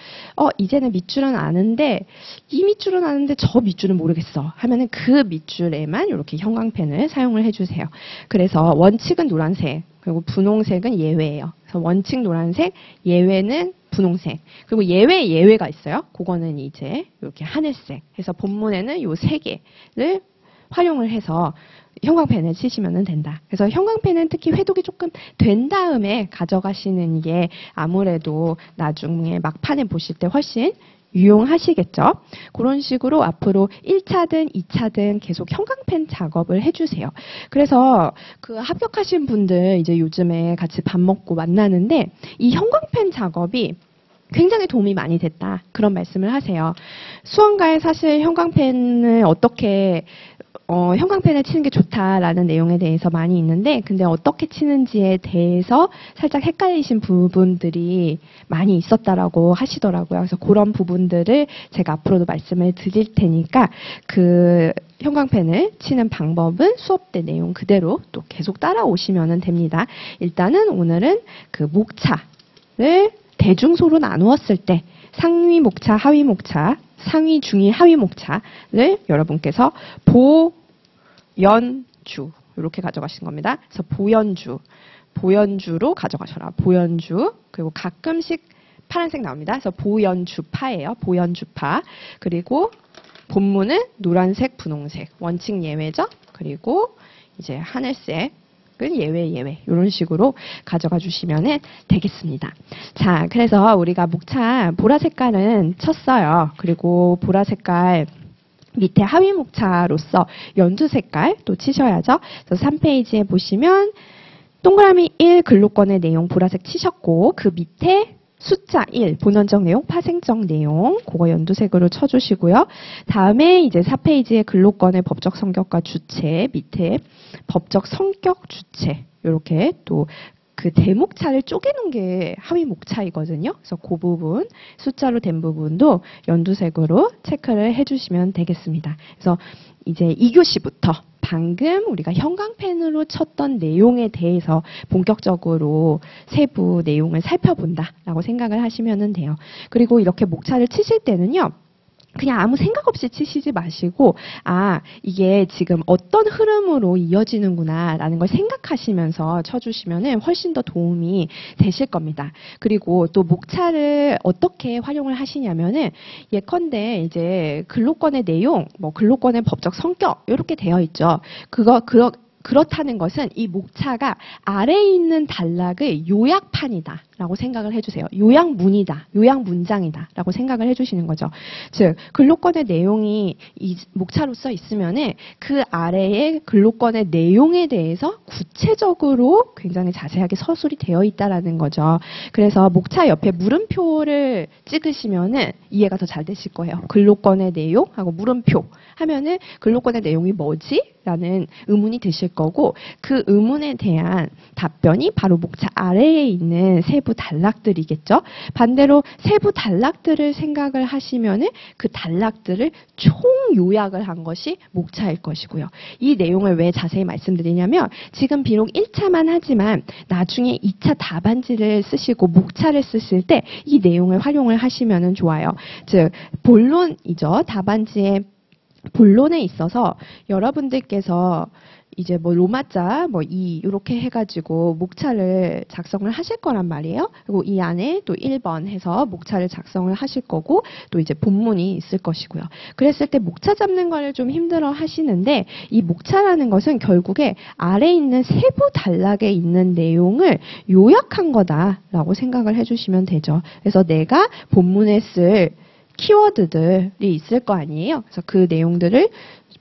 이제는 밑줄은 아는데 이 밑줄은 아는데 저 밑줄은 모르겠어 하면은 그 밑줄에만 이렇게 형광펜을 사용을 해주세요. 그래서 원칙은 노란색 그리고 분홍색은 예외예요. 그래서 원칙 노란색, 예외는 분홍색. 그리고 예외가 있어요. 그거는 이제 이렇게 하늘색. 그래서 본문에는 요 세 개를 활용을 해서 형광펜을 치시면 된다. 그래서 형광펜은 특히 회독이 조금 된 다음에 가져가시는 게 아무래도 나중에 막판에 보실 때 훨씬 유용하시겠죠. 그런 식으로 앞으로 1차든 2차든 계속 형광펜 작업을 해주세요. 그래서 그 합격하신 분들 이제 요즘에 같이 밥 먹고 만나는데 이 형광펜 작업이 굉장히 도움이 많이 됐다. 그런 말씀을 하세요. 수험가에 사실 형광펜을 어떻게 형광펜을 치는 게 좋다라는 내용에 대해서 많이 있는데 근데 어떻게 치는지에 대해서 살짝 헷갈리신 부분들이 많이 있었다라고 하시더라고요. 그래서 그런 부분들을 제가 앞으로도 말씀을 드릴 테니까 그 형광펜을 치는 방법은 수업 때 내용 그대로 또 계속 따라오시면 됩니다. 일단은 오늘은 그 목차를 대중소로 나누었을 때 상위 목차, 하위 목차, 상위, 중위, 하위 목차를 여러분께서 보연주 이렇게 가져가신 겁니다. 그래서 보연주로 가져가셔라. 보연주 그리고 가끔씩 파란색 나옵니다. 그래서 보연주파예요. 보연주파 그리고 본문은 노란색, 분홍색 원칙 예외죠. 그리고 이제 하늘색 예외 이런 식으로 가져가 주시면 되겠습니다. 자, 그래서 우리가 목차 보라 색깔은 쳤어요. 그리고 보라 색깔 밑에 하위 목차로서 연두 색깔 또 치셔야죠. 그래서 3페이지에 보시면 동그라미 1 글록건의 내용 보라색 치셨고 그 밑에 숫자 1, 본원적 내용, 파생적 내용, 그거 연두색으로 쳐주시고요. 다음에 이제 4페이지에 근로권의 법적 성격과 주체, 밑에 법적 성격 주체, 이렇게 또 그 대목차를 쪼개는 게 하위 목차이거든요. 그래서 그 부분, 숫자로 된 부분도 연두색으로 체크를 해주시면 되겠습니다. 그래서 이제 2교시부터 방금 우리가 형광펜으로 쳤던 내용에 대해서 본격적으로 세부 내용을 살펴본다라고 생각을 하시면 돼요. 그리고 이렇게 목차를 치실 때는요. 그냥 아무 생각 없이 치시지 마시고 이게 지금 어떤 흐름으로 이어지는구나 라는 걸 생각하시면서 쳐주시면 훨씬 더 도움이 되실 겁니다. 그리고 또 목차를 어떻게 활용을 하시냐면은 예컨대 이제 근로권의 내용, 뭐 근로권의 법적 성격 이렇게 되어 있죠. 그렇다는 것은 이 목차가 아래에 있는 단락의 요약판이다 라고 생각을 해주세요. 요약문이다, 요약문장이다 라고 생각을 해주시는 거죠. 즉 근로권의 내용이 이 목차로 써 있으면은 그 아래에 근로권의 내용에 대해서 구체적으로 굉장히 자세하게 서술이 되어 있다라는 거죠. 그래서 목차 옆에 물음표를 찍으시면은 이해가 더 잘 되실 거예요. 근로권의 내용하고 물음표 하면은 근로권의 내용이 뭐지? 라는 의문이 드실 거고 그 의문에 대한 답변이 바로 목차 아래에 있는 세부 단락들이겠죠. 반대로 세부 단락들을 생각을 하시면은 그 단락들을 총 요약을 한 것이 목차일 것이고요. 이 내용을 왜 자세히 말씀드리냐면 지금 비록 1차만 하지만 나중에 2차 답안지를 쓰시고 목차를 쓰실 때 이 내용을 활용을 하시면 좋아요. 즉 본론이죠. 답안지의 본론에 있어서 여러분들께서 이제 뭐 로마자 이렇게 해가지고 목차를 작성을 하실 거란 말이에요. 그리고 이 안에 또 1번 해서 목차를 작성을 하실 거고 또 이제 본문이 있을 것이고요. 그랬을 때 목차 잡는 거를 좀 힘들어 하시는데 이 목차라는 것은 결국에 아래에 있는 세부 단락에 있는 내용을 요약한 거다라고 생각을 해주시면 되죠. 그래서 내가 본문에 쓸 키워드들이 있을 거 아니에요. 그래서 그 내용들을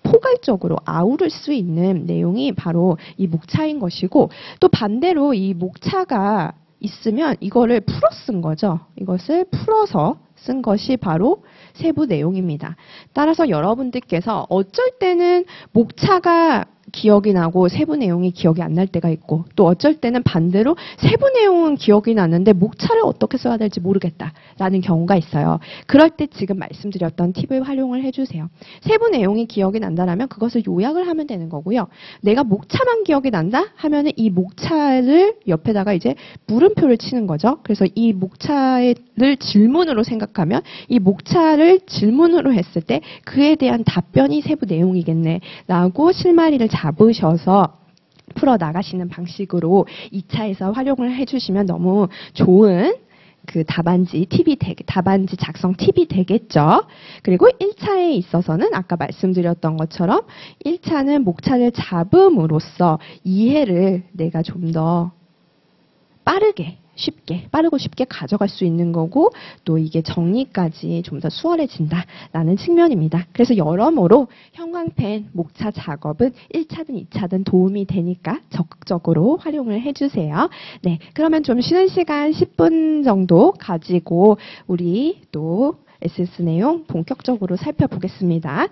포괄적으로 아우를 수 있는 내용이 바로 이 목차인 것이고 또 반대로 이 목차가 있으면 이거를 풀어 쓴 거죠. 이것을 풀어서 쓴 것이 바로 세부 내용입니다. 따라서 여러분들께서 어쩔 때는 목차가 기억이 나고 세부 내용이 기억이 안 날 때가 있고 또 어쩔 때는 반대로 세부 내용은 기억이 나는데 목차를 어떻게 써야 될지 모르겠다라는 경우가 있어요. 그럴 때 지금 말씀드렸던 팁을 활용을 해주세요. 세부 내용이 기억이 난다라면 그것을 요약을 하면 되는 거고요. 내가 목차만 기억이 난다 하면은 이 목차를 옆에다가 이제 물음표를 치는 거죠. 그래서 이 목차를 질문으로 생각하면 이 목차를 질문으로 했을 때 그에 대한 답변이 세부 내용이겠네라고 실마리를 잡으셔서 풀어 나가시는 방식으로 2차에서 활용을 해주시면 너무 좋은 그 답안지 작성 팁이 되겠죠. 그리고 1차에 있어서는 아까 말씀드렸던 것처럼 1차는 목차를 잡음으로써 이해를 내가 좀 더 빠르고 쉽게 가져갈 수 있는 거고 또 이게 정리까지 좀 더 수월해진다라는 측면입니다. 그래서 여러모로 형광펜 목차 작업은 1차든 2차든 도움이 되니까 적극적으로 활용을 해주세요. 네, 그러면 좀 쉬는 시간 10분 정도 가지고 우리 또 SS 내용 본격적으로 살펴보겠습니다.